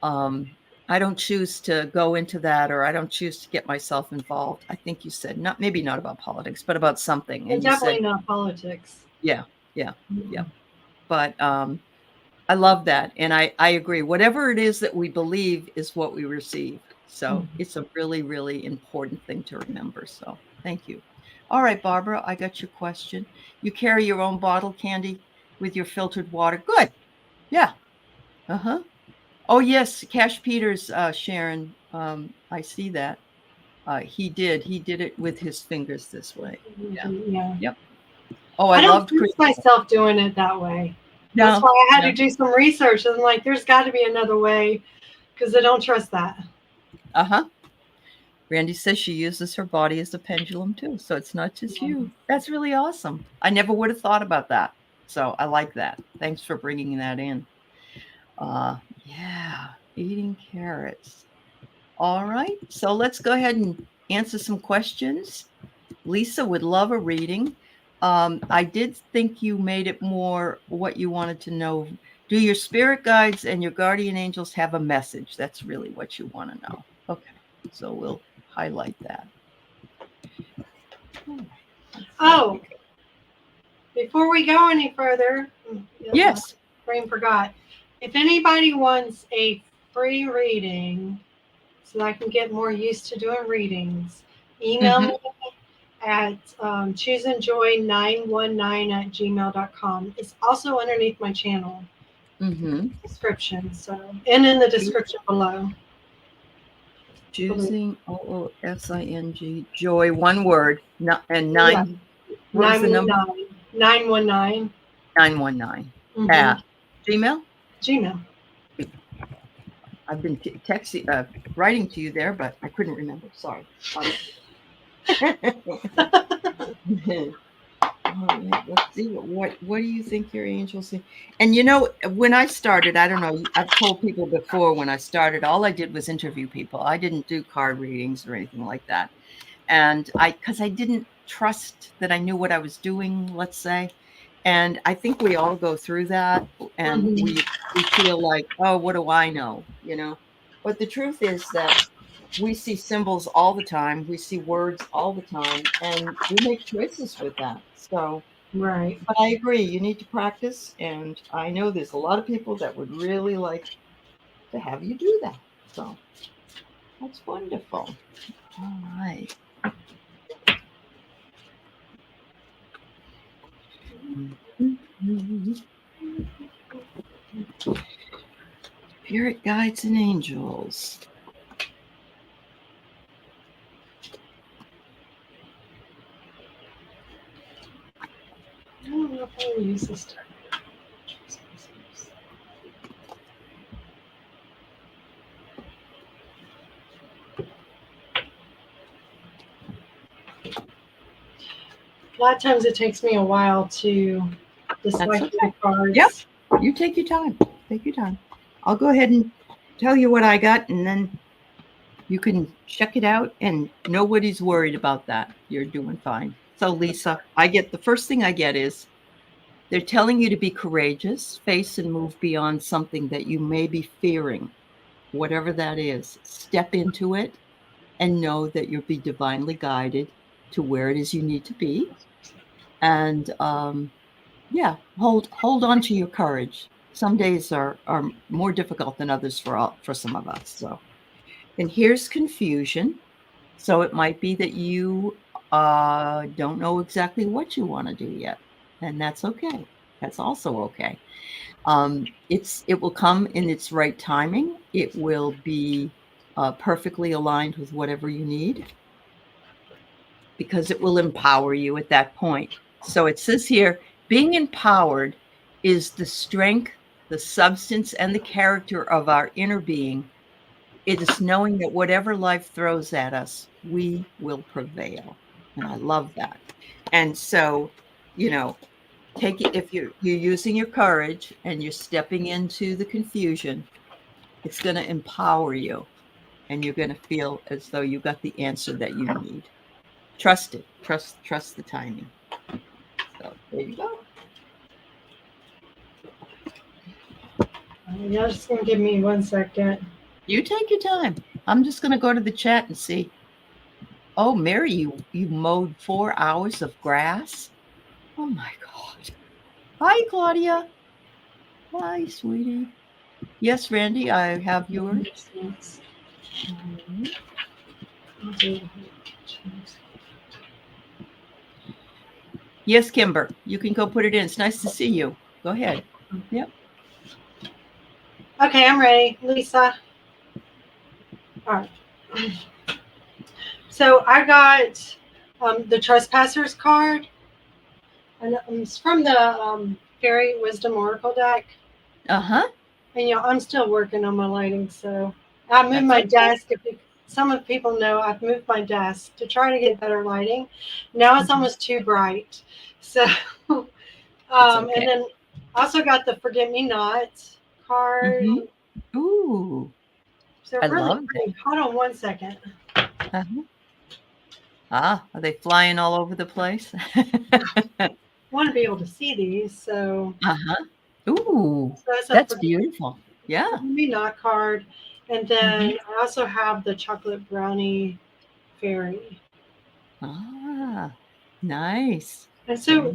S1: I don't choose to go into that, or I don't choose to get myself involved. I think you said maybe not about politics, but about something. And you
S2: definitely
S1: said,
S2: not politics.
S1: yeah. But I love that. And I agree. Whatever it is that we believe is what we receive. So it's a really, really important thing to remember. So thank you. All right, Barbara, I got your question. You carry your own bottle, Candy, with your filtered water. Good. Yeah. Uh-huh. Oh, yes. Cash Peters, Sharon. I see that. He did it with his fingers this way.
S2: Yeah.
S1: Yep. Oh,
S2: I don't
S1: loved
S2: trust myself doing it that way. That's why I had to do some research. And like, there's got to be another way because I don't trust that.
S1: Uh-huh. Randy says she uses her body as a pendulum too. So it's not just you. That's really awesome. I never would have thought about that. So I like that. Thanks for bringing that in. Yeah, eating carrots. All right. So let's go ahead and answer some questions. Lisa would love a reading. I did think you made it more what you wanted to know. Do your spirit guides and your guardian angels have a message? That's really what you want to know. Okay. So we'll highlight that.
S2: Oh, before we go any further,
S1: yes,
S2: my brain forgot. If anybody wants a free reading so that I can get more used to doing readings, email me at chooseandjoy919@gmail.com. It's also underneath my channel description. So, and in the description below.
S1: Choosing OOSING joy, one word, and 9. What was the number?
S2: 919.
S1: 919. Gmail.
S2: Gmail.
S1: I've been texting, writing to you there, but I couldn't remember. Sorry. Let's see. What do you think your angels say? And when I started, I don't know. I've told people before when I started, all I did was interview people. I didn't do card readings or anything like that. And because I didn't trust that I knew what I was doing, let's say. And I think we all go through that, and we feel like, oh, what do I know? But the truth is that we see symbols all the time. We see words all the time, and we make choices with that. So,
S2: Right.
S1: but I agree, you need to practice. And I know there's a lot of people that would really like to have you do that. So that's wonderful. All right. Spirit guides and angels.
S2: I don't know if I will use this term. A lot of times it takes me a while to decipher
S1: okay.
S2: the cards.
S1: Yep. You take your time. Take your time. I'll go ahead and tell you what I got, and then you can check it out, and nobody's worried about that. You're doing fine. So, Lisa, the first thing I get is they're telling you to be courageous, face and move beyond something that you may be fearing, whatever that is. Step into it and know that you'll be divinely guided to where it is you need to be. And yeah, hold on to your courage. Some days are more difficult than others for some of us. So, and here's confusion. So it might be that you don't know exactly what you want to do yet, and that's okay. That's also okay. It will come in its right timing. It will be perfectly aligned with whatever you need, because it will empower you at that point. So it says here, being empowered is the strength, the substance, and the character of our inner being. It is knowing that whatever life throws at us, we will prevail. And I love that. And so, take it, if you're using your courage and you're stepping into the confusion, it's going to empower you, and you're going to feel as though you got the answer that you need. Trust it. Trust the timing. So there you go.
S2: You're just going to give me 1 second.
S1: You take your time. I'm just going to go to the chat and see. Oh, Mary, you mowed 4 hours of grass? Oh my God. Hi, Claudia. Hi, sweetie. Yes, Randy, I have yours. Yes, Kimber, you can go put it in. It's nice to see you. Go ahead. Yep.
S2: Okay, I'm ready, Lisa. All right. So I got the Trespassers card, and it's from the Fairy Wisdom Oracle deck.
S1: Uh-huh.
S2: And I'm still working on my lighting, so I moved my desk. Some of the people know I've moved my desk to try to get better lighting. Now it's almost too bright. So, and then also got the Forget Me Not card.
S1: Ooh.
S2: So
S1: I
S2: really
S1: love
S2: pretty. Hold on 1 second.
S1: Uh-huh. Ah, are they flying all over the place?
S2: I want to be able to see these, so.
S1: Uh-huh. Ooh,
S2: So
S1: that's beautiful. Yeah.
S2: Forget Me Not card, and then I also have the Chocolate Brownie Fairy.
S1: Ah, nice.
S2: And so,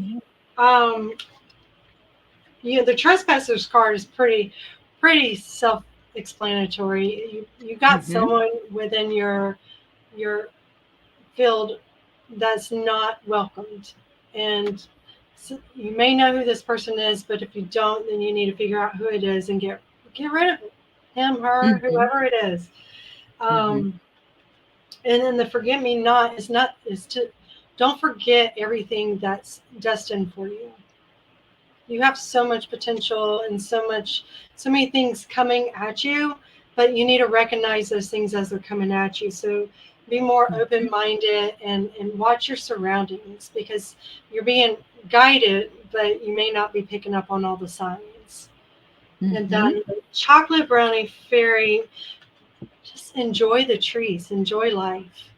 S2: the Trespassers card is pretty self-explanatory. You got someone within your field that's not welcomed, and so you may know who this person is, but if you don't, then you need to figure out who it is and get rid of it. Him, her, whoever it is. And then the Forget Me Not is to don't forget everything that's destined for you. You have so much potential and so many things coming at you, but you need to recognize those things as they're coming at you. So be more open-minded and watch your surroundings, because you're being guided, but you may not be picking up on all the signs. And then the Chocolate Brownie Fairy, just enjoy the trees, enjoy life.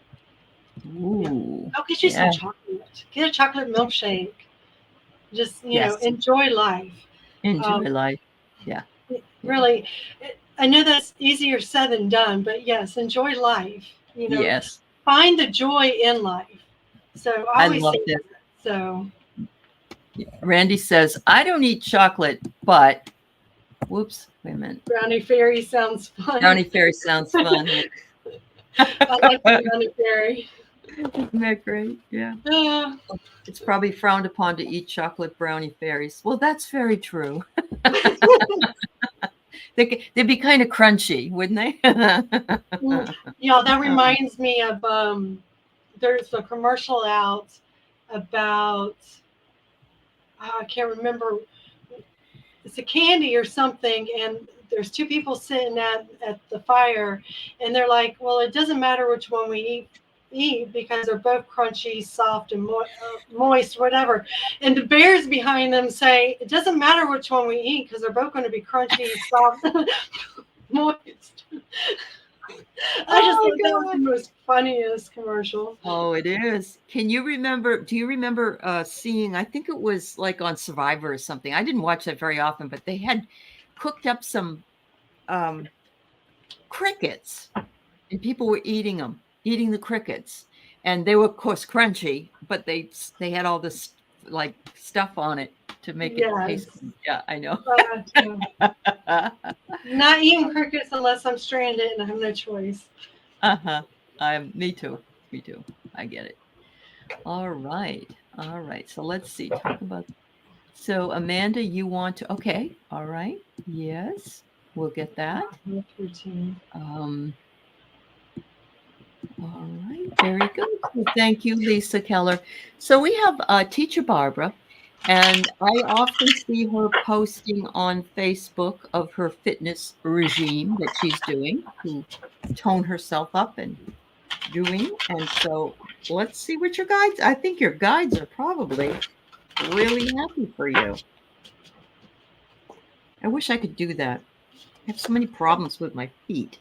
S1: Ooh.
S2: Go get you some chocolate. Get a chocolate milkshake. Just,
S1: Yes.
S2: enjoy life.
S1: Enjoy life. Yeah.
S2: Really, I know that's easier said than done, but yes, enjoy life.
S1: Yes.
S2: Find the joy in life. So I
S1: I
S2: always
S1: love
S2: say
S1: that.
S2: that. So
S1: Randy says, I don't eat chocolate, but whoops, wait a minute.
S2: brownie fairy sounds fun.
S1: Brownie fairy sounds fun.
S2: I like the brownie fairy.
S1: Isn't that great? Yeah.
S2: Yeah.
S1: It's probably frowned upon to eat chocolate brownie fairies. Well, that's very true. They'd be kind of crunchy, wouldn't they?
S2: Yeah, that reminds me of there's a commercial out about I can't remember, it's a candy or something, and there's two people sitting at the fire, and they're like, well, it doesn't matter which one we eat because they're both crunchy, soft, and moist, whatever. And the bears behind them say it doesn't matter which one we eat because they're both going to be crunchy, soft, moist. I just thought that was the most funniest commercial.
S1: Oh, it is. Do you remember seeing, I think it was like on Survivor or something. I didn't watch that very often, but they had cooked up some crickets and people were eating the crickets. And they were, of course, crunchy, but they had all this like stuff on it to make it taste good. Yeah, I know.
S2: Not eating crickets unless I'm stranded and I have no choice.
S1: Me too. I get it. All right. So let's see. Talk about. So Amanda, you want to? Okay. All right. Yes, we'll get that. All right. Very good. Well, thank you, Lisa Keller. So we have Teacher Barbara, and I often see her posting on Facebook of her fitness regime that she's doing to tone herself up and doing. And so let's see what your guides. I think your guides are probably really happy for you. I wish I could do that. I have so many problems with my feet.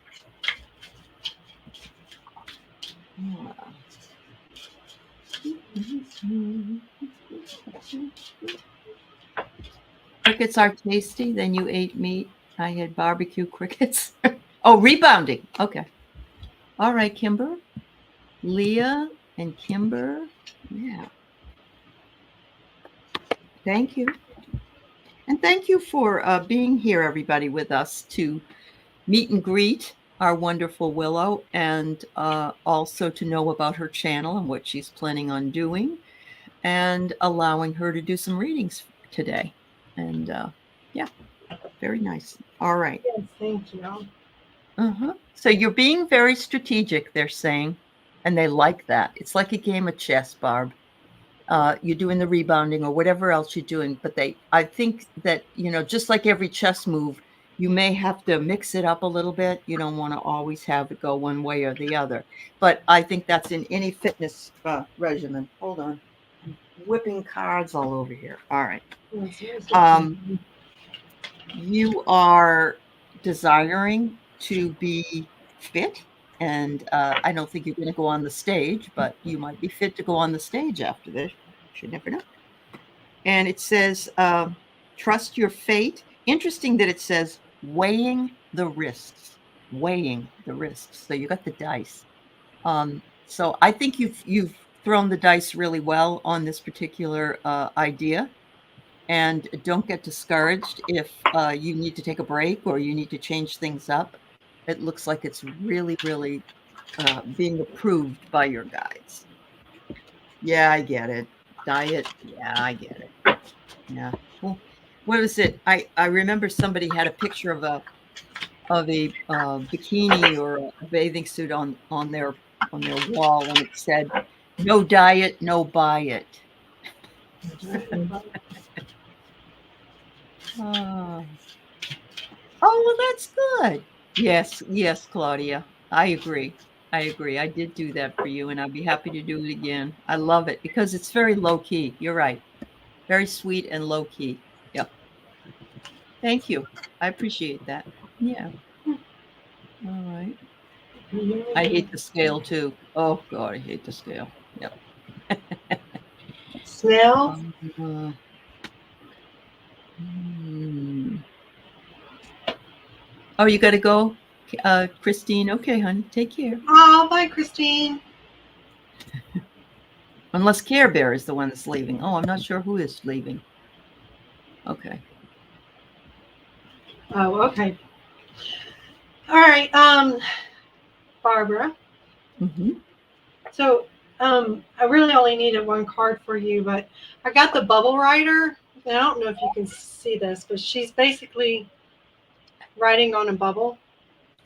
S1: Crickets are tasty. Then you ate meat. I had barbecue crickets. Oh, rebounding. Okay. All right, Kimber. Leah and Kimber. Yeah. Thank you. And thank you for being here, everybody, with us to meet and greet our wonderful Willow, and also to know about her channel and what she's planning on doing, and allowing her to do some readings today. And yeah, very nice. All right.
S2: Yes, thank you.
S1: So you're being very strategic, they're saying, and they like that. It's like a game of chess, Barb. You're doing the rebounding or whatever else you're doing, but I think that, just like every chess move, you may have to mix it up a little bit. You don't want to always have it go one way or the other. But I think that's in any fitness regimen. Hold on. I'm whipping cards all over here. All right. You are desiring to be fit, and I don't think you're going to go on the stage, but you might be fit to go on the stage after this. Should never know. And it says, trust your fate. Interesting that it says weighing the risks. So you got the dice. So I think you've thrown the dice really well on this particular idea. And don't get discouraged if you need to take a break or you need to change things up. It looks like it's really, really being approved by your guides. Yeah, I get it. Diet. Yeah, I get it. Yeah. Well, what was it? I remember somebody had a picture of a bikini or a bathing suit on their wall, and it said, "No diet, no buy it." Oh, well, that's good. Yes, Claudia. I agree. I did do that for you, and I'd be happy to do it again. I love it because it's very low key. You're right. Very sweet and low key. Yep. Thank you. I appreciate that. Yeah. All right. I hate the scale too. Oh God, I hate the scale. Yep.
S2: Snails?
S1: Oh, you got to go, Christine. Okay, honey, take care.
S2: Oh, bye, Christine.
S1: Unless Care Bear is the one that's leaving. Oh, I'm not sure who is leaving. Okay.
S2: Oh, okay. All right, Barbara.
S1: Mm-hmm.
S2: So, I really only needed one card for you, but I got the bubble writer. And I don't know if you can see this, but she's basically writing on a bubble.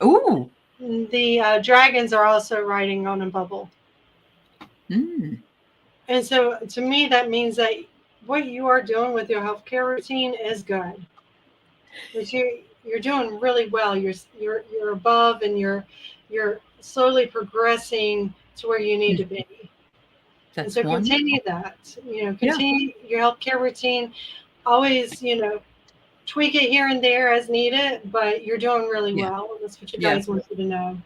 S1: Ooh.
S2: The dragons are also riding on a bubble.
S1: Mm.
S2: And so to me, that means that what you are doing with your healthcare routine is good. That you're doing really well. You're above, and you're slowly progressing to where you need to be. And
S1: That's
S2: so
S1: wonderful.
S2: continue that. Continue your healthcare routine. Always, tweak it here and there as needed, but you're doing really well. That's what you guys want you to know.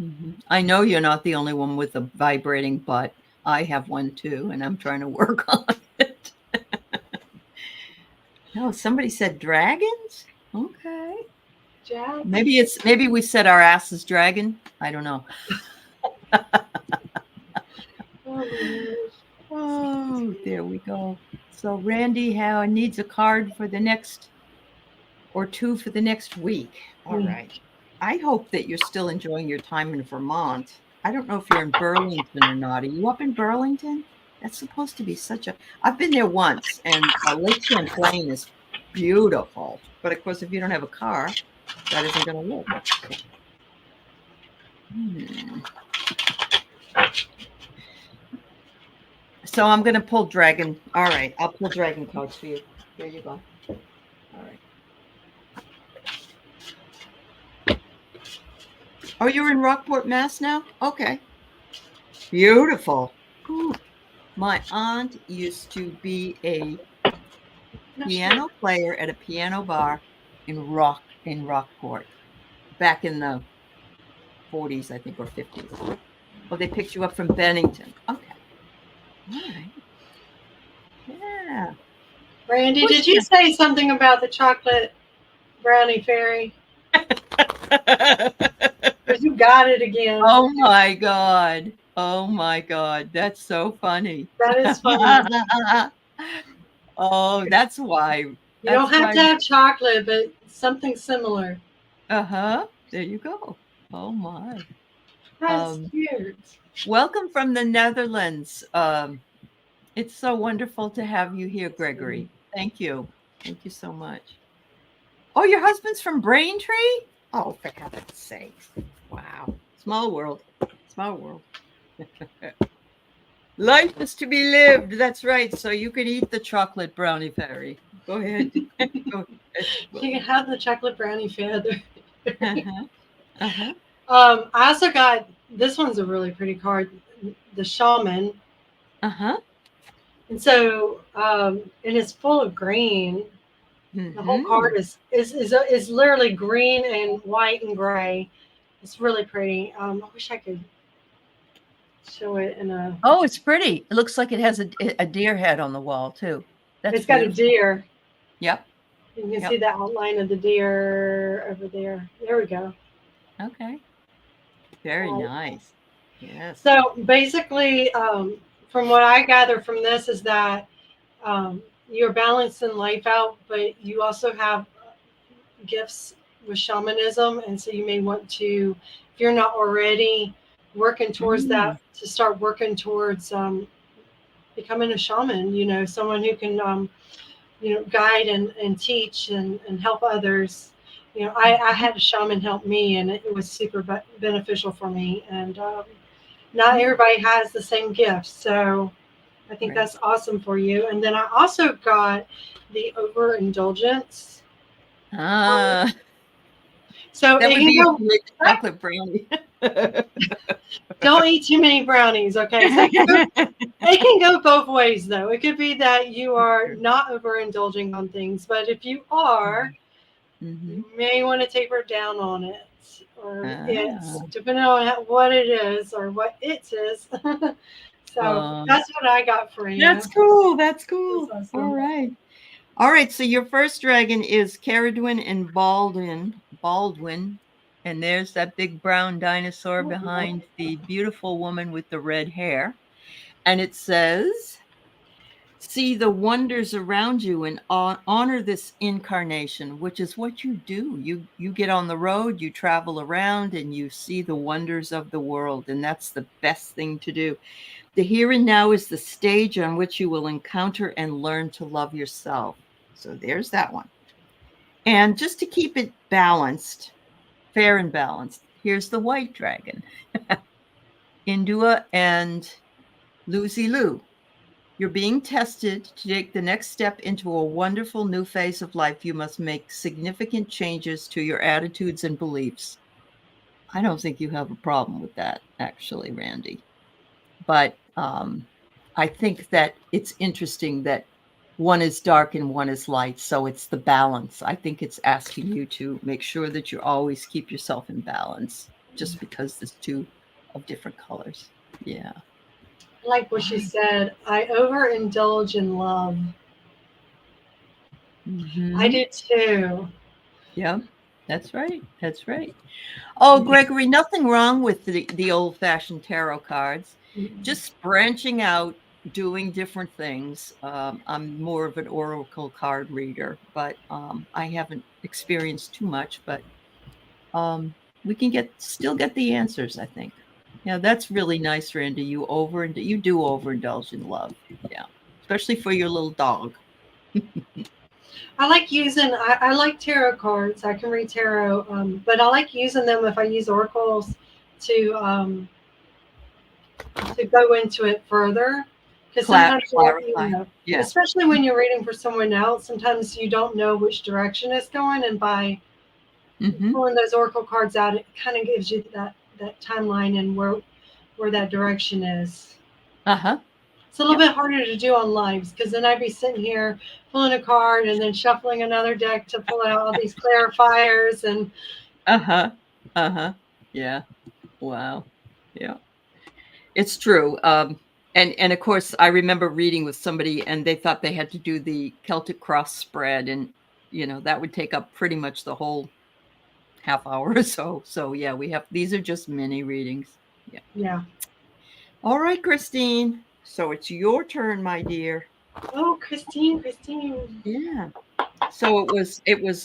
S1: Mm-hmm. I know you're not the only one with a vibrating butt. I have one too, and I'm trying to work on it. No, somebody said dragons? Okay.
S2: Jack?
S1: Maybe we said our ass is dragon. I don't know. Oh, there we go. So Randy needs a card for the next or two for the next week. All right. I hope that you're still enjoying your time in Vermont. I don't know if you're in Burlington or not. Are you up in Burlington? That's supposed to be I've been there once, and Lake Champlain is beautiful. But of course, if you don't have a car, that isn't going to work. So I'm going to pull dragon. All right. I'll pull dragon cards for you. Here you go. All right. Oh, you're in Rockport, Mass now? Okay. Beautiful. Ooh. My aunt used to be a piano player at a piano bar in Rockport back in the 40s, I think, or 50s. Oh, they picked you up from Bennington. Okay. All right. Yeah.
S2: Randy, did you say something about the chocolate brownie fairy? Because you got it again.
S1: Oh my God. Oh my God. That's so funny.
S2: That is funny.
S1: Oh, that's why.
S2: You don't have to have chocolate, but something similar.
S1: Uh-huh. There you go. Oh my.
S2: That's cute.
S1: Welcome from the Netherlands. It's so wonderful to have you here, Gregory. Thank you. Thank you so much. Oh, your husband's from Braintree? Oh, for heaven's sakes. Wow. Small world. Small world. Life is to be lived. That's right. So you can eat the chocolate brownie fairy. Go ahead. Go ahead.
S2: You can have the chocolate brownie feather.
S1: Uh-huh.
S2: I also got, this one's a really pretty card, the shaman.
S1: Uh-huh.
S2: And so, and it's full of green. The whole card is literally green and white and gray. It's really pretty. I wish I could show it in a.
S1: Oh, it's pretty. It looks like it has a deer head on the wall too.
S2: It's got beautiful. A deer.
S1: Yep.
S2: You can see the outline of the deer over there. There we go.
S1: Okay. Very nice. Yes.
S2: So basically, from what I gather from this is that you're balancing life out, but you also have gifts with shamanism. And so you may want to, if you're not already working towards that, to start working towards becoming a shaman, someone who can, guide and teach and help others. I had a shaman help me, and it was super beneficial for me. And not everybody has the same gifts. So I think that's awesome for you. And then I also got the overindulgence. So
S1: that would be a chocolate brownie.
S2: Don't eat too many brownies, okay? So it can go both ways, though. It could be that you are not overindulging on things, but if you are, you may want to taper down on it, or it's depending on what it is or what it is. So that's what I got for you.
S1: That's cool. That's cool.
S2: Awesome.
S1: All right. So your first dragon is Caradwin and Baldwin. Baldwin. And there's that big brown dinosaur behind the beautiful woman with the red hair. And it says, see the wonders around you and honor this incarnation, which is what you do. You get on the road, you travel around, and you see the wonders of the world. And that's the best thing to do. The here and now is the stage on which you will encounter and learn to love yourself. So there's that one. And just to keep it balanced, fair and balanced, here's the white dragon. Indua and Lucy Lou. You're being tested to take the next step into a wonderful new phase of life. You must make significant changes to your attitudes and beliefs. I don't think you have a problem with that, actually, Randy. But I think that it's interesting that one is dark and one is light. So it's the balance. I think it's asking you to make sure that you always keep yourself in balance, just because there's two of different colors. Yeah.
S2: I like what she said. I overindulge in love.
S1: Mm-hmm.
S2: I do too.
S1: Yeah, that's right. That's right. Oh, Gregory, nothing wrong with the old-fashioned tarot cards. Just branching out, doing different things. I'm more of an oracle card reader, but I haven't experienced too much. But we can still get the answers, I think. Yeah, that's really nice, Randy. You do overindulge in love. Yeah, especially for your little dog.
S2: I like using. I like tarot cards. I can read tarot, but I like using them if I use oracles to go into it further. Because sometimes,
S1: Clarify. Yeah.
S2: especially when you're reading for someone else, sometimes you don't know which direction it's going, and by pulling those oracle cards out, it kind of gives you that timeline and where that direction is.
S1: Uh-huh.
S2: It's a little bit harder to do on lives, because then I'd be sitting here pulling a card and then shuffling another deck to pull out all these clarifiers and
S1: yeah. Wow. Yeah. It's true. And of course I remember reading with somebody and they thought they had to do the Celtic cross spread, and that would take up pretty much the whole half hour or so. So yeah, these are just mini readings.
S2: Yeah.
S1: All right, Christine. So it's your turn, my dear.
S2: Oh, Christine.
S1: Yeah. So it was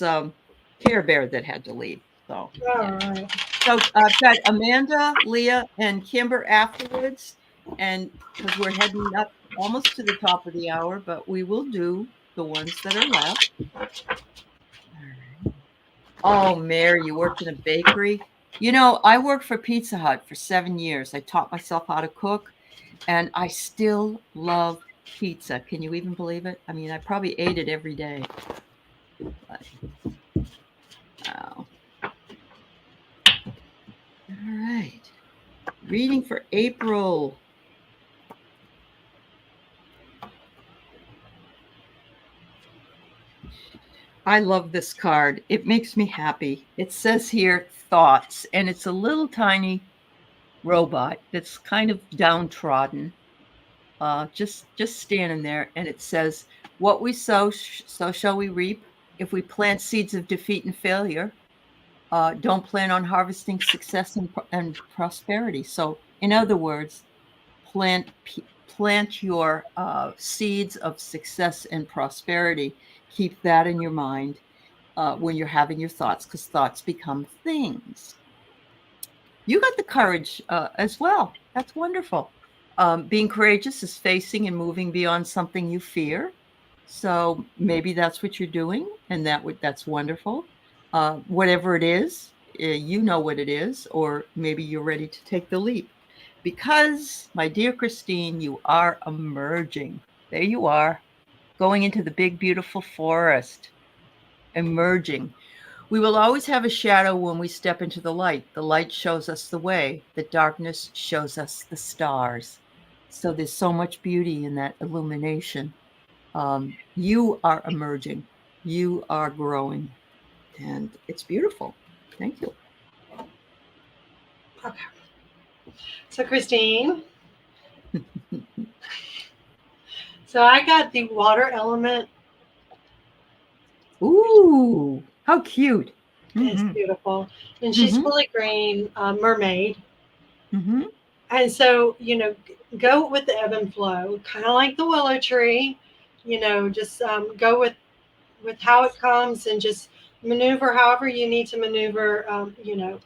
S1: Care Bear that had to leave. So
S2: All right.
S1: So I've got Amanda, Leah, and Kimber afterwards, and because we're heading up almost to the top of the hour, but we will do the ones that are left. All right. Oh, Mary, you worked in a bakery? I worked for Pizza Hut for 7 years. I taught myself how to cook, and I still love pizza. Can you even believe it? I mean, I probably ate it every day. But, wow. All right. Reading for April. I love this card. It makes me happy. It says here, thoughts, and it's a little tiny robot that's kind of downtrodden, just standing there, and it says, what we sow, so shall we reap. If we plant seeds of defeat and failure, don't plan on harvesting success and prosperity. So, in other words, plant your seeds of success and prosperity. Keep that in your mind when you're having your thoughts, because thoughts become things. You got the courage as well. That's wonderful. Being courageous is facing and moving beyond something you fear. So maybe that's what you're doing, and that's wonderful. Whatever it is, you know what it is, or maybe you're ready to take the leap. Because, my dear Christine, you are emerging. There you are, going into the big, beautiful forest, emerging. We will always have a shadow when we step into the light. The light shows us the way. The darkness shows us the stars. So there's so much beauty in that illumination. You are emerging. You are growing. And it's beautiful. Thank you.
S2: Okay. So, Christine. So I got the water element.
S1: Ooh, how cute.
S2: It's
S1: Mm-hmm.
S2: beautiful. And she's
S1: Mm-hmm.
S2: fully green, mermaid.
S1: Mm-hmm.
S2: And so, go with the ebb and flow, kind of like the willow tree. Just go with how it comes, and just maneuver however you need to maneuver,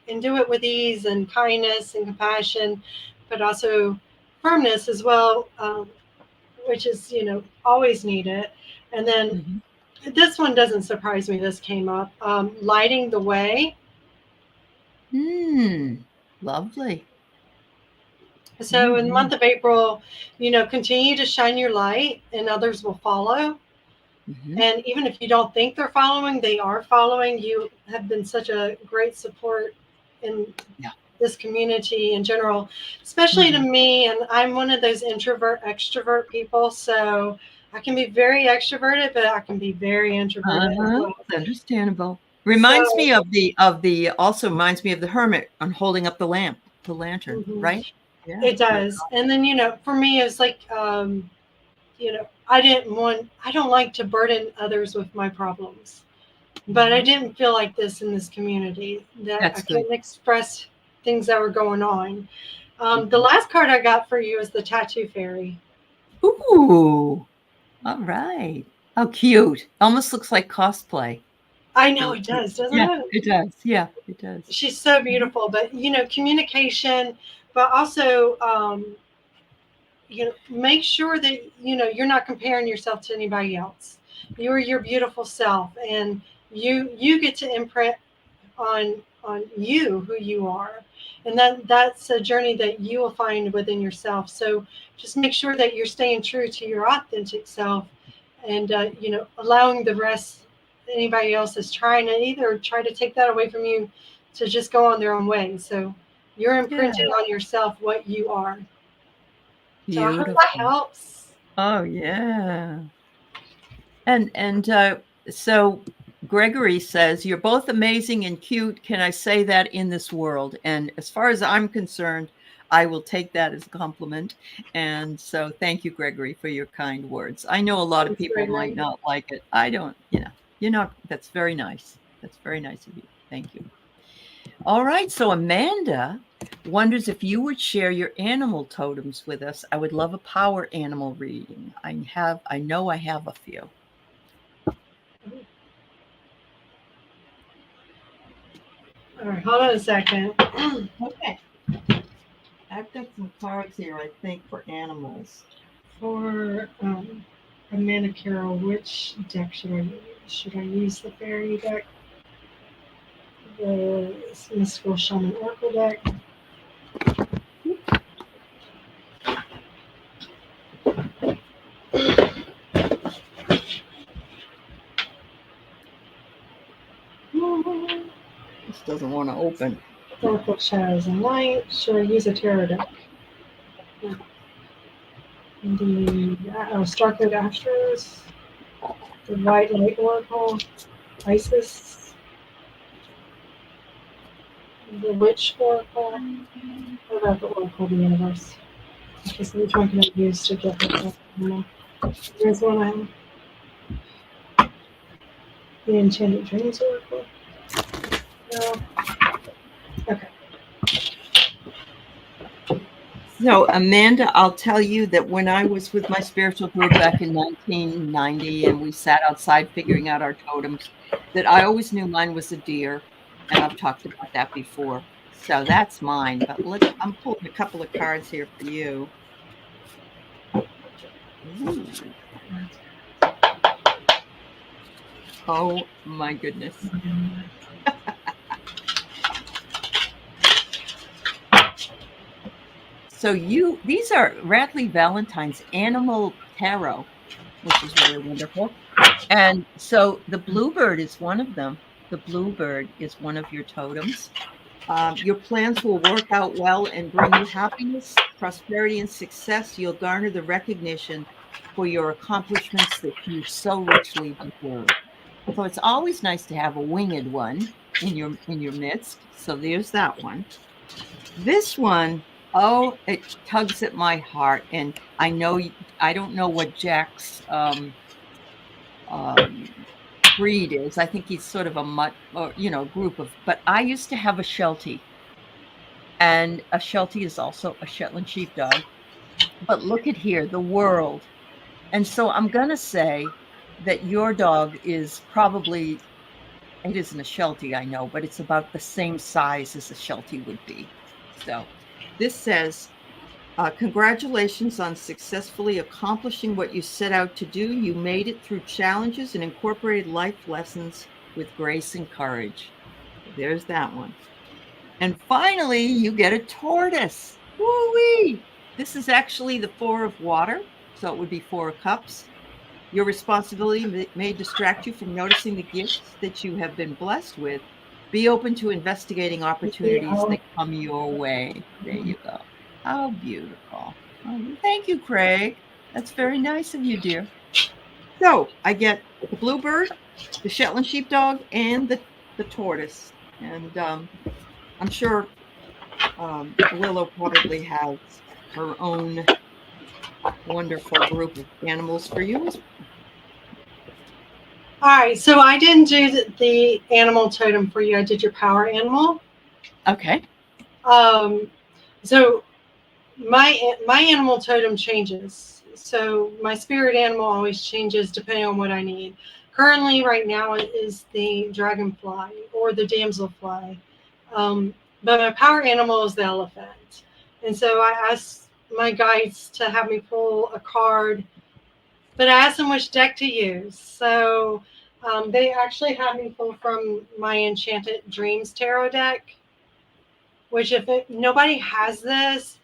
S2: and do it with ease and kindness and compassion, but also firmness as well, which is, always needed. And then
S1: Mm-hmm.
S2: this one doesn't surprise me. This came up, lighting the way.
S1: Mm. Lovely.
S2: So in the
S1: Mm-hmm.
S2: month of April, continue to shine your light and others will follow.
S1: Mm-hmm.
S2: And even if you don't think they're following, they are following. You have been such a great support in
S1: Yeah.
S2: this community in general, especially to
S1: Mm-hmm.
S2: me. And I'm one of those introvert, extrovert people. So I can be very extroverted, but I can be very introverted as
S1: Uh-huh.
S2: well.
S1: It's understandable.
S2: So
S1: Also reminds me of the hermit on holding up the lantern,
S2: mhm,
S1: right? Yeah.
S2: it does. And then, for me, it's like, I don't like to burden others with my problems. But I
S1: Mm-hmm.
S2: didn't feel like this in this community, that I
S1: That's good.
S2: couldn't express things that were going on. The
S1: Mm-hmm.
S2: last card I got for you is the tattoo fairy.
S1: Ooh. All right. How cute. Almost looks like cosplay.
S2: I know it does, doesn't
S1: Yeah,
S2: it?
S1: it does. Yeah, it does.
S2: She's so
S1: Mhm.
S2: beautiful, but communication, but also make sure that you're not comparing yourself to anybody else. You are your beautiful self, and you get to imprint on you who you are, and that's a journey that you will find within yourself. So just make sure that you're staying true to your authentic self, and allowing the rest, anybody else is trying to either try to take that away from you, to just go on their own way. So you're
S1: Yeah,
S2: imprinted on yourself what you are. So I hope that
S1: beautiful.
S2: helps.
S1: Oh, yeah. And so Gregory says, "You're both amazing and cute. Can I say that in this world?" And as far as I'm concerned, I will take that as a compliment. And so thank you, Gregory, for your kind words. I know a lot of
S2: Thanks,
S1: people might
S2: Gregory.
S1: not like it. I don't, that's very nice. That's very nice of you. Thank you. All right. So Amanda wonders if you would share your animal totems with us. I would love a power animal reading. I know I have a few.
S2: All right, hold on a second.
S1: Okay. I've got some cards here, I think, for animals.
S2: For Amanda Carroll, which deck should I use? Should I use the fairy deck, the mystical shaman oracle deck?
S1: This doesn't want to open.
S2: Oracle shadows and light. Should I use a tarot deck? The Starkwood Astros, the White Light Oracle, Isis, the Witch Oracle. What about the Oracle of the Universe? Okay, so which one can I use to get that? There's one I have. The Enchanted Dreams Oracle. No. Okay.
S1: So, Amanda, I'll tell you that when I was with my spiritual group back in 1990 and we sat outside figuring out our totems, that I always knew mine was a deer. And I've talked about that before. So that's mine. But I'm pulling a couple of cards here for you. Ooh. Oh, my goodness. So these are Radley Valentine's Animal Tarot, which is really wonderful. And so the bluebird is one of them. The bluebird is one of your totems. Your plans will work out well and bring you happiness, prosperity, and success. You'll garner the recognition for your accomplishments that you so richly deserve. So it's always nice to have a winged one in your midst. So there's that one. This one, oh, it tugs at my heart, and I don't know what Jack's um, breed is. I think he's sort of a mutt, or group of. But I used to have a Sheltie, and a Sheltie is also a Shetland sheepdog. But look at here, the world. And so I'm gonna say that your dog is probably. It isn't a Sheltie, I know, but it's about the same size as a Sheltie would be. So this says, congratulations on successfully accomplishing what you set out to do. You made it through challenges and incorporated life lessons with grace and courage. There's that one. And finally, you get a tortoise. Woo-wee! This is actually the 4 of water, so it would be 4 of cups. Your responsibility may distract you from noticing the gifts that you have been blessed with. Be open to investigating opportunities that come your way. There you go. How beautiful. Oh, thank you, Craig. That's very nice of you, dear. So I get the bluebird, the Shetland sheepdog, and the tortoise. And I'm sure Willow probably has her own wonderful group of animals for you.
S2: All right, so I didn't do the animal totem for you. I did your power animal.
S1: Okay.
S2: So my animal totem changes. So my spirit animal always changes depending on what I need. Currently, right now, it is the dragonfly or the damselfly. But my power animal is the elephant. And so I asked my guides to have me pull a card, but I asked them which deck to use. So they actually had me pull from my Enchanted Dreams tarot deck, which nobody has this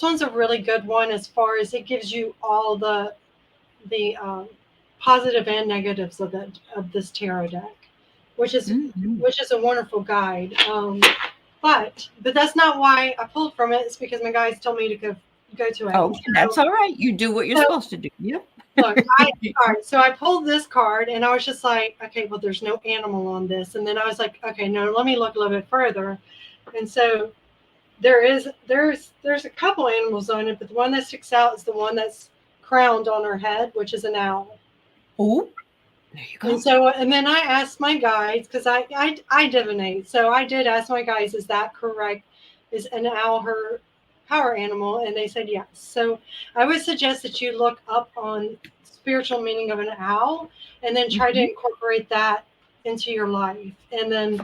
S2: one's a really good one as far as it gives you all the positive and negatives of this tarot deck, which is a wonderful guide. But that's not why I pulled from it. It's because my guys told me to go to it.
S1: Oh, that's all right. You do what you're supposed to do. Yep.
S2: Look, all right. So I pulled this card, and I was just like, okay, well, there's no animal on this. And then I was like, okay, no, let me look a little bit further. And so there's a couple animals on it, but the one that sticks out is the one that's crowned on her head, which is an owl.
S1: Oh, there you
S2: go. And then I asked my guides, because I divinate. So I did ask my guides, is that correct? Is an owl her power animal? And they said yes. So I would suggest that you look up on spiritual meaning of an owl and then try to incorporate that into your life. And then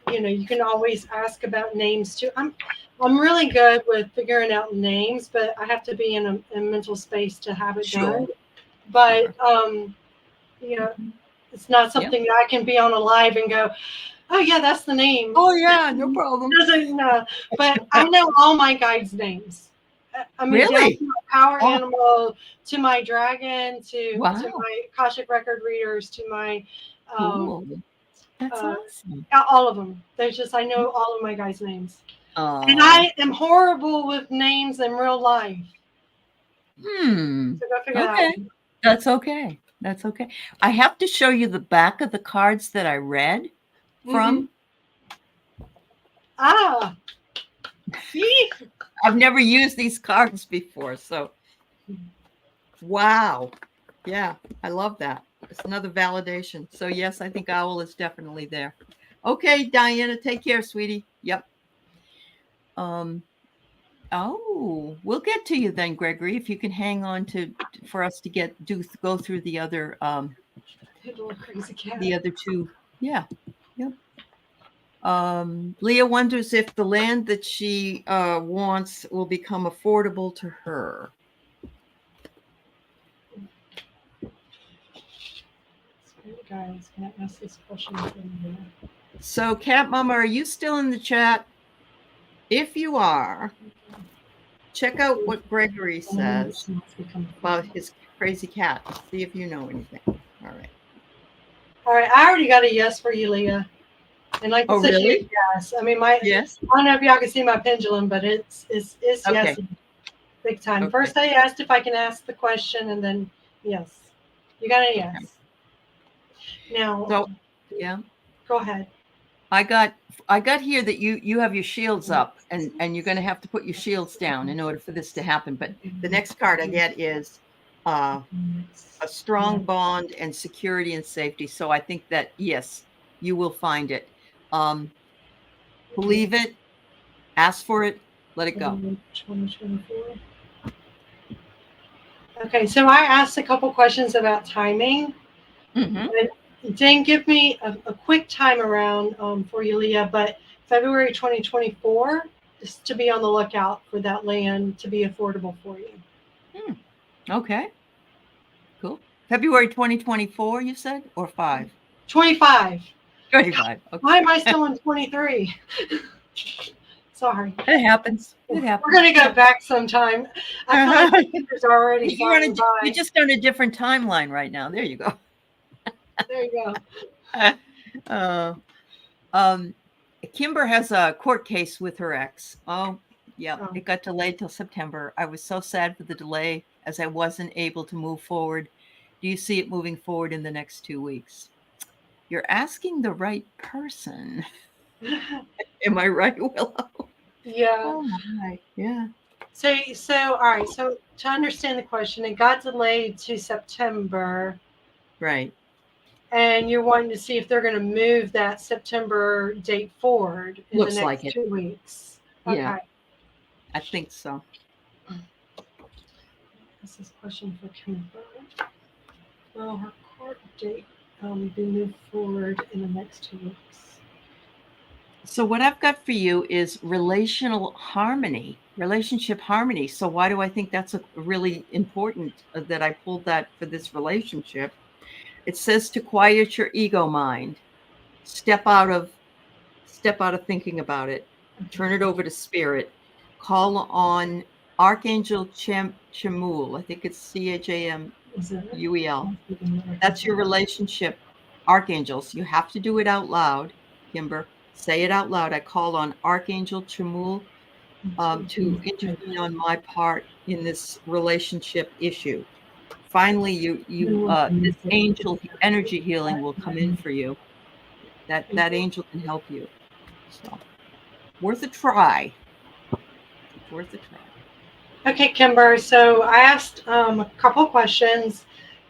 S2: you can always ask about names too. I'm really good with figuring out names, but I have to be in a mental space to have it done. But it's not something that I can be on a live and go, oh yeah, that's the name.
S1: Oh yeah, no problem.
S2: No, but I know all my guides' names. I mean,
S1: really?
S2: Down to my power animal, to my dragon, to my Akashic record readers, to my
S1: cool. That's awesome.
S2: All of them. There's just, I know all of my guys' names. And I am horrible with names in real life. So go figure that out.
S1: That's okay. That's okay. I have to show you the back of the cards that I read from.
S2: See?
S1: I've never used these cards before. So, wow. Yeah, I love that. It's another validation. So yes, I think owl is definitely there. Okay, Diana, take care, sweetie. Yep. We'll get to you then, Gregory, if you can hang on for us to go through the other
S2: crazy cat.
S1: The other two. Yeah. Yep. Leah wonders if the land that she wants will become affordable to her.
S2: Guys, can I ask this question?
S1: So, Cat Mama, are you still in the chat? If you are, check out what Gregory says about his crazy cat. See if you know anything. All
S2: right. I already got a yes for you, Leah. And like I said,
S1: really?
S2: Yes. I mean,
S1: yes.
S2: I don't know if y'all can see my pendulum, but it's yes, big time. Okay. First, I asked if I can ask the question, and then yes, you got a yes. Okay. Now, go ahead.
S1: I got here that you have your shields up, and you're going to have to put your shields down in order for this to happen. But the next card I get is a strong bond and security and safety. So I think that, yes, you will find it. Believe it, ask for it, let it go.
S2: 2024. Okay, so I asked a couple questions about timing. It didn't give me a quick time around for you, Leah, but February 2024, just to be on the lookout for that land to be affordable for you.
S1: Okay. Cool. February 2024, you said, or 5?
S2: 25.
S1: 25. Okay.
S2: Why am I still in 23? Sorry.
S1: It happens. It happens.
S2: We're going to go back sometime. I feel like it's already flying by.
S1: You're just on a different timeline right now. There you go.
S2: There you go.
S1: Kimber has a court case with her ex. Oh, yeah. Oh. It got delayed till September. I was so sad for the delay as I wasn't able to move forward. Do you see it moving forward in the next 2 weeks? You're asking the right person. Am I right, Willow?
S2: Yeah.
S1: Oh my. Yeah.
S2: So all right. So to understand the question, it got delayed to September.
S1: Right.
S2: And you're wanting to see if they're going to move that September date forward in the next 2 weeks. Okay.
S1: Yeah. I think so.
S2: This is a question for Kimber. Will her court date be moved forward in the next 2 weeks?
S1: So what I've got for you is relationship harmony. So why do I think that's really important that I pulled that for this relationship? It says to quiet your ego mind. Step out of thinking about it. Turn it over to spirit. Call on Archangel Chamuel. I think it's Chamuel. That's your relationship. Archangels. You have to do it out loud, Kimber. Say it out loud. I call on Archangel Chamuel to intervene on my part in this relationship issue. Finally, this angel energy healing will come in for you. That angel can help you. So, worth a try. Worth a try.
S2: Okay, Kimber. So I asked a couple questions.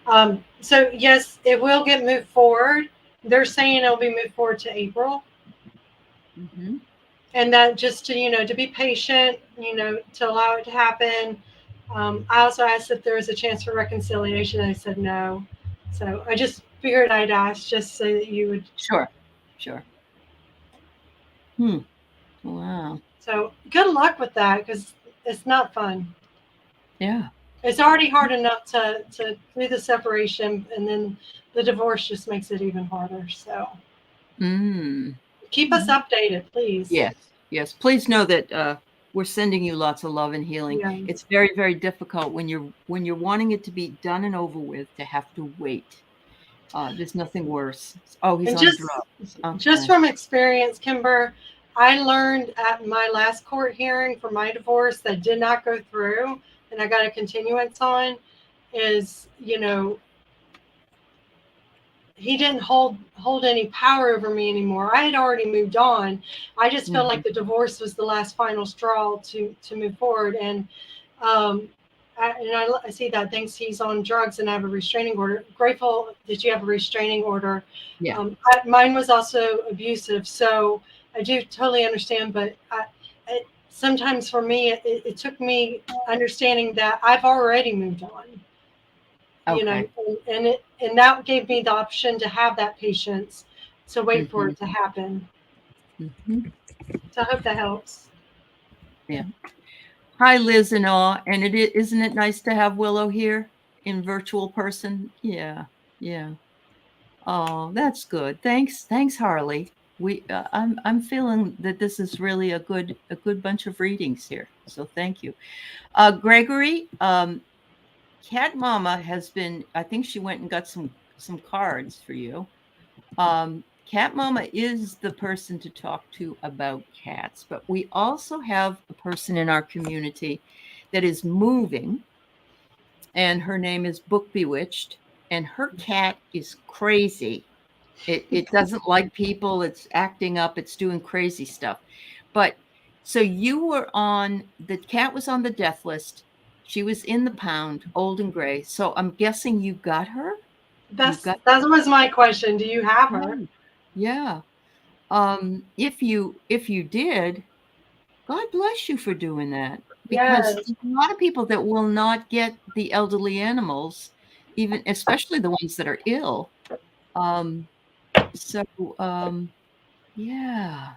S2: So yes, it will get moved forward. They're saying it'll be moved forward to April.
S1: Mm-hmm.
S2: And that just to be patient, to allow it to happen. I also asked if there was a chance for reconciliation. I said no. So I just figured I'd ask just so that you would.
S1: Sure. Wow.
S2: So good luck with that because it's not fun.
S1: Yeah.
S2: It's already hard enough to do the separation, and then the divorce just makes it even harder. So keep us updated, please.
S1: Yes. Please know that we're sending you lots of love and healing. Yeah. It's very, very difficult when you're wanting it to be done and over with to have to wait. There's nothing worse. Oh, he's on drugs. Okay.
S2: Just from experience, Kimber, I learned at my last court hearing for my divorce that did not go through, and I got a continuance on, is, he didn't hold any power over me anymore. I had already moved on. I just felt like the divorce was the last final straw to move forward. And I see that thinks he's on drugs and I have a restraining order. Grateful that you have a restraining order.
S1: Yeah.
S2: Mine was also abusive, so I do totally understand. But sometimes for me, it took me understanding that I've already moved on.
S1: Okay.
S2: And that gave me the option to have that patience to wait for it to happen. So I hope that helps.
S1: Yeah. Hi, Liz and all. And isn't it nice to have Willow here in virtual person? Yeah. Oh, that's good. Thanks, Harley. I'm feeling that this is really a good bunch of readings here. So thank you, Gregory. Cat Mama has been. I think she went and got some cards for you. Cat Mama is the person to talk to about cats, but we also have a person in our community that is moving, and her name is Book Bewitched, and her cat is crazy. It doesn't like people. It's acting up. It's doing crazy stuff. But so you were the cat was on the death list. She was in the pound, old and gray. So I'm guessing you got her.
S2: That was my question. Do you have her?
S1: Yeah. If you did, God bless you for doing that. Because
S2: Yes.
S1: there's a lot of people that will not get the elderly animals, even especially the ones that are ill. So yeah.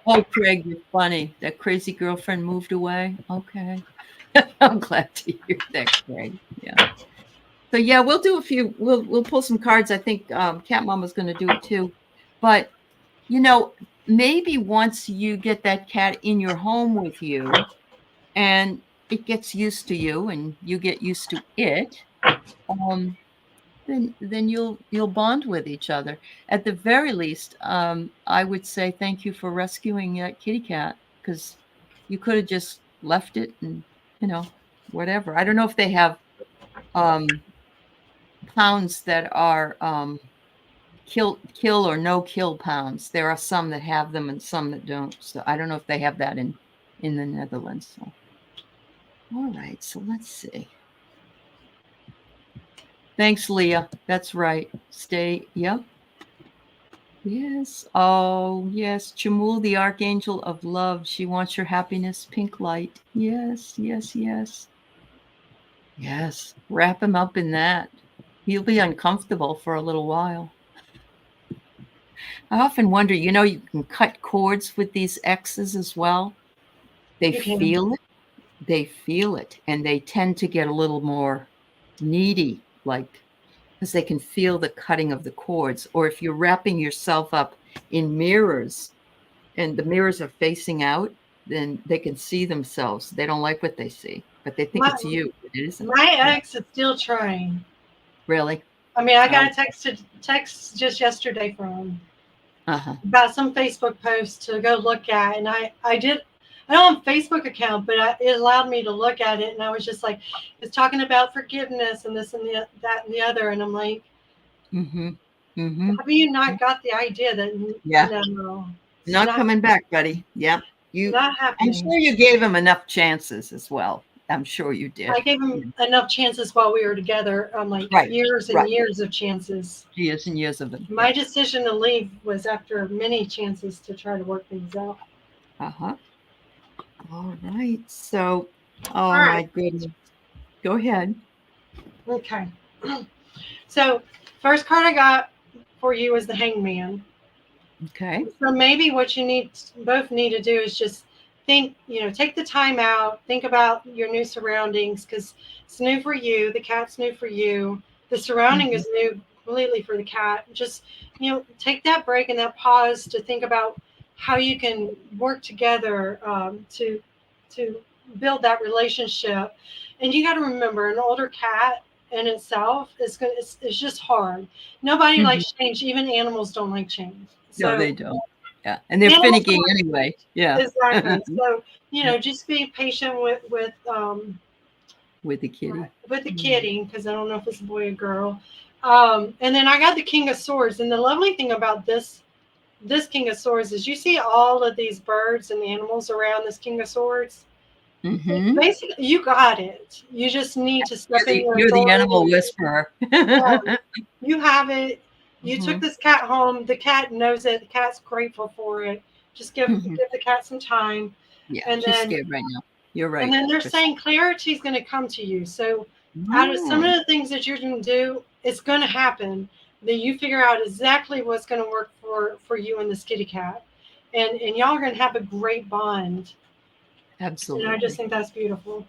S1: Oh, Craig, you're funny. That crazy girlfriend moved away. Okay. I'm glad to hear that, Craig. Yeah. So yeah, we'll do a few. We'll pull some cards. I think Cat Mama's going to do it too. But maybe once you get that cat in your home with you, and it gets used to you, and you get used to it, then you'll bond with each other. At the very least, I would say thank you for rescuing that kitty cat, because you could have just left it and whatever. I don't know if they have pounds that are kill or no kill pounds. There are some that have them and some that don't. So I don't know if they have that in the Netherlands. So all right, so let's see. Thanks, Leah. That's right. Stay. Yep. Yes. Oh, yes. Chamul, the archangel of love. She wants your happiness. Pink light. Yes. Wrap him up in that. He'll be uncomfortable for a little while. I often wonder, you can cut cords with these X's as well. They feel it. They feel it. And they tend to get a little more needy, because they can feel the cutting of the cords. Or if you're wrapping yourself up in mirrors and the mirrors are facing out, then they can see themselves. They don't like what they see, but they think it's you. It isn't.
S2: My ex is still trying.
S1: Really?
S2: I mean, I got a text just yesterday from him about some Facebook post to go look at, and I don't have a Facebook account, but it allowed me to look at it, and I was just like, it's talking about forgiveness and this and that and the other, and I'm like, have you not got the idea that no,
S1: not coming back, buddy? Yeah,
S2: not happening.
S1: I'm sure you gave him enough chances as well. I'm sure you did.
S2: I gave him enough chances while we were together. Years and years of chances.
S1: Years and years of them.
S2: My decision to leave was after many chances to try to work things out.
S1: All right. So, my goodness. Go ahead.
S2: Okay. So, first card I got for you is the Hangman.
S1: Okay.
S2: So maybe what you both need to do is just think, take the time out, think about your new surroundings, because it's new for you. The cat's new for you. The surrounding is new completely for the cat. Just, take that break and that pause to think about how you can work together to build that relationship. And you got to remember, an older cat in itself it's just hard. Nobody likes change. Even animals don't like change.
S1: No, they don't. Yeah, and they're finicky anyway. Yeah,
S2: exactly. So just be patient with the kitty. With the kitty, because I don't know if it's a boy or girl. And then I got the King of Swords, and the lovely thing about this King of Swords is you see all of these birds and animals around this King of Swords. Basically, you got it. You just need to step in.
S1: You're the animal whisperer.
S2: You have it. You took this cat home. The cat knows it. The cat's grateful for it. Just give the cat some time.
S1: Yeah, and she's scared right now. You're right.
S2: And then they're saying clarity is going to come to you. So out of some of the things that you're going to do, it's going to happen. Then you figure out exactly what's going to work for you and this kitty cat. And y'all are going to have a great bond.
S1: Absolutely.
S2: And I just think that's beautiful.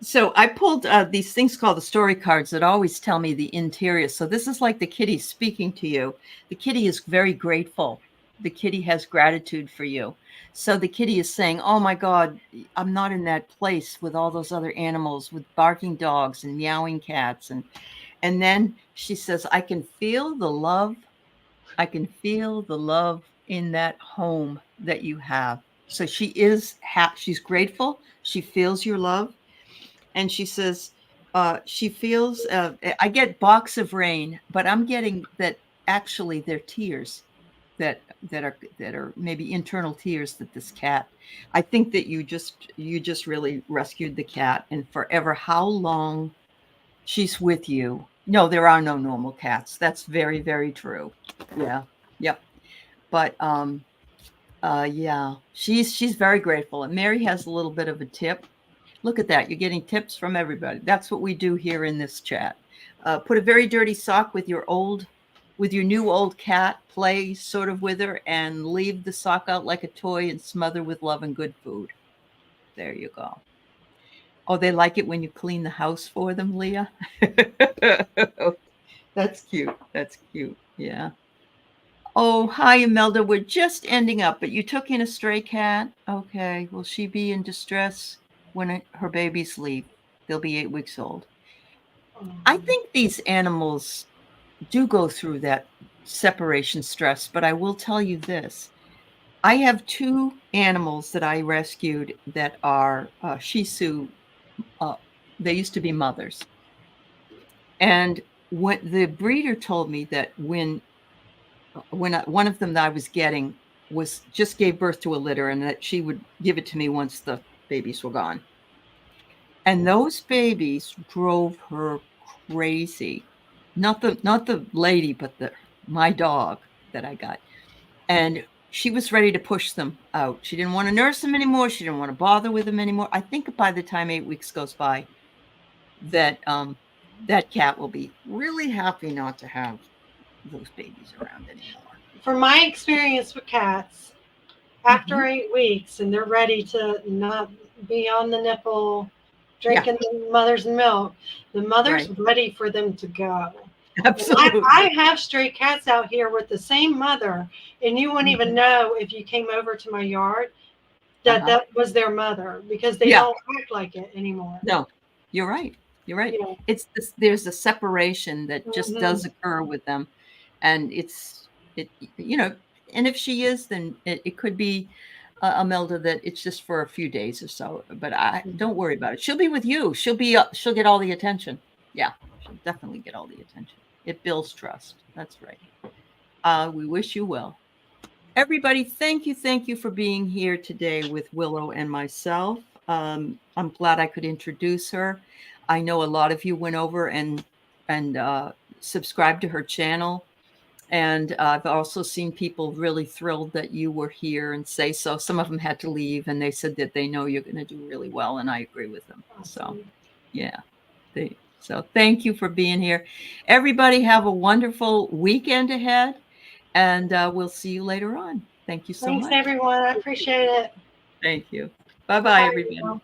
S1: So I pulled these things called the story cards that always tell me the interior. So this is like the kitty speaking to you. The kitty is very grateful. The kitty has gratitude for you. So the kitty is saying, oh my God, I'm not in that place with all those other animals, with barking dogs and meowing cats. And then she says, I can feel the love. I can feel the love in that home that you have. So she is happy. She's grateful. She feels your love. And she says, she feels, I get box of rain, but I'm getting that actually they're tears that that are maybe internal tears that this cat. I think that you just really rescued the cat, and forever. How long she's with you? No, there are no normal cats. That's very, very true. Yeah. Yep. But yeah, she's very grateful. And Mary has a little bit of a tip. Look at that. You're getting tips from everybody. That's what we do here in this chat. Put a very dirty sock with your new old cat, play sort of with her, and leave the sock out like a toy and smother with love and good food. There you go. Oh, they like it when you clean the house for them, Leah. That's cute. That's cute. Yeah. Oh, hi, Imelda. We're just ending up, but you took in a stray cat. Okay. Will she be in distress when her babies leave? They'll be 8 weeks old. I think these animals do go through that separation stress, but I will tell you this. I have 2 animals that I rescued that are Shih Tzu. They used to be mothers. And when the breeder told me that when one of them that I was getting was just gave birth to a litter, and that she would give it to me once the babies were gone. And those babies drove her crazy. Not the lady, but my dog that I got. And she was ready to push them out. She didn't want to nurse them anymore. She didn't want to bother with them anymore. I think by the time 8 weeks goes by, that that cat will be really happy not to have those babies around anymore.
S2: From my experience with cats, after 8 weeks and they're ready to not be on the nipple, drinking the mother's milk, the mother's ready for them to go.
S1: Absolutely.
S2: I have stray cats out here with the same mother, and you wouldn't even know if you came over to my yard that that was their mother, because they don't act like it anymore.
S1: No, you're right. You're right. Yeah. It's this, there's a separation that just does occur with them, and and if she is, then it could be Imelda, that it's just for a few days or so. But don't worry about it. She'll be with you. She'll she'll get all the attention. Yeah, she'll definitely get all the attention. It builds trust. That's right. We wish you well. Everybody, thank you for being here today with Willow and myself. I'm glad I could introduce her. I know a lot of you went over and subscribed to her channel. And I've also seen people really thrilled that you were here and say so. Some of them had to leave, and they said that they know you're going to do really well, and I agree with them. So, yeah. So thank you for being here. Everybody have a wonderful weekend ahead, and we'll see you later on. Thank you so much.
S2: Thanks, everyone. I appreciate it.
S1: Thank you. Bye-bye, everybody.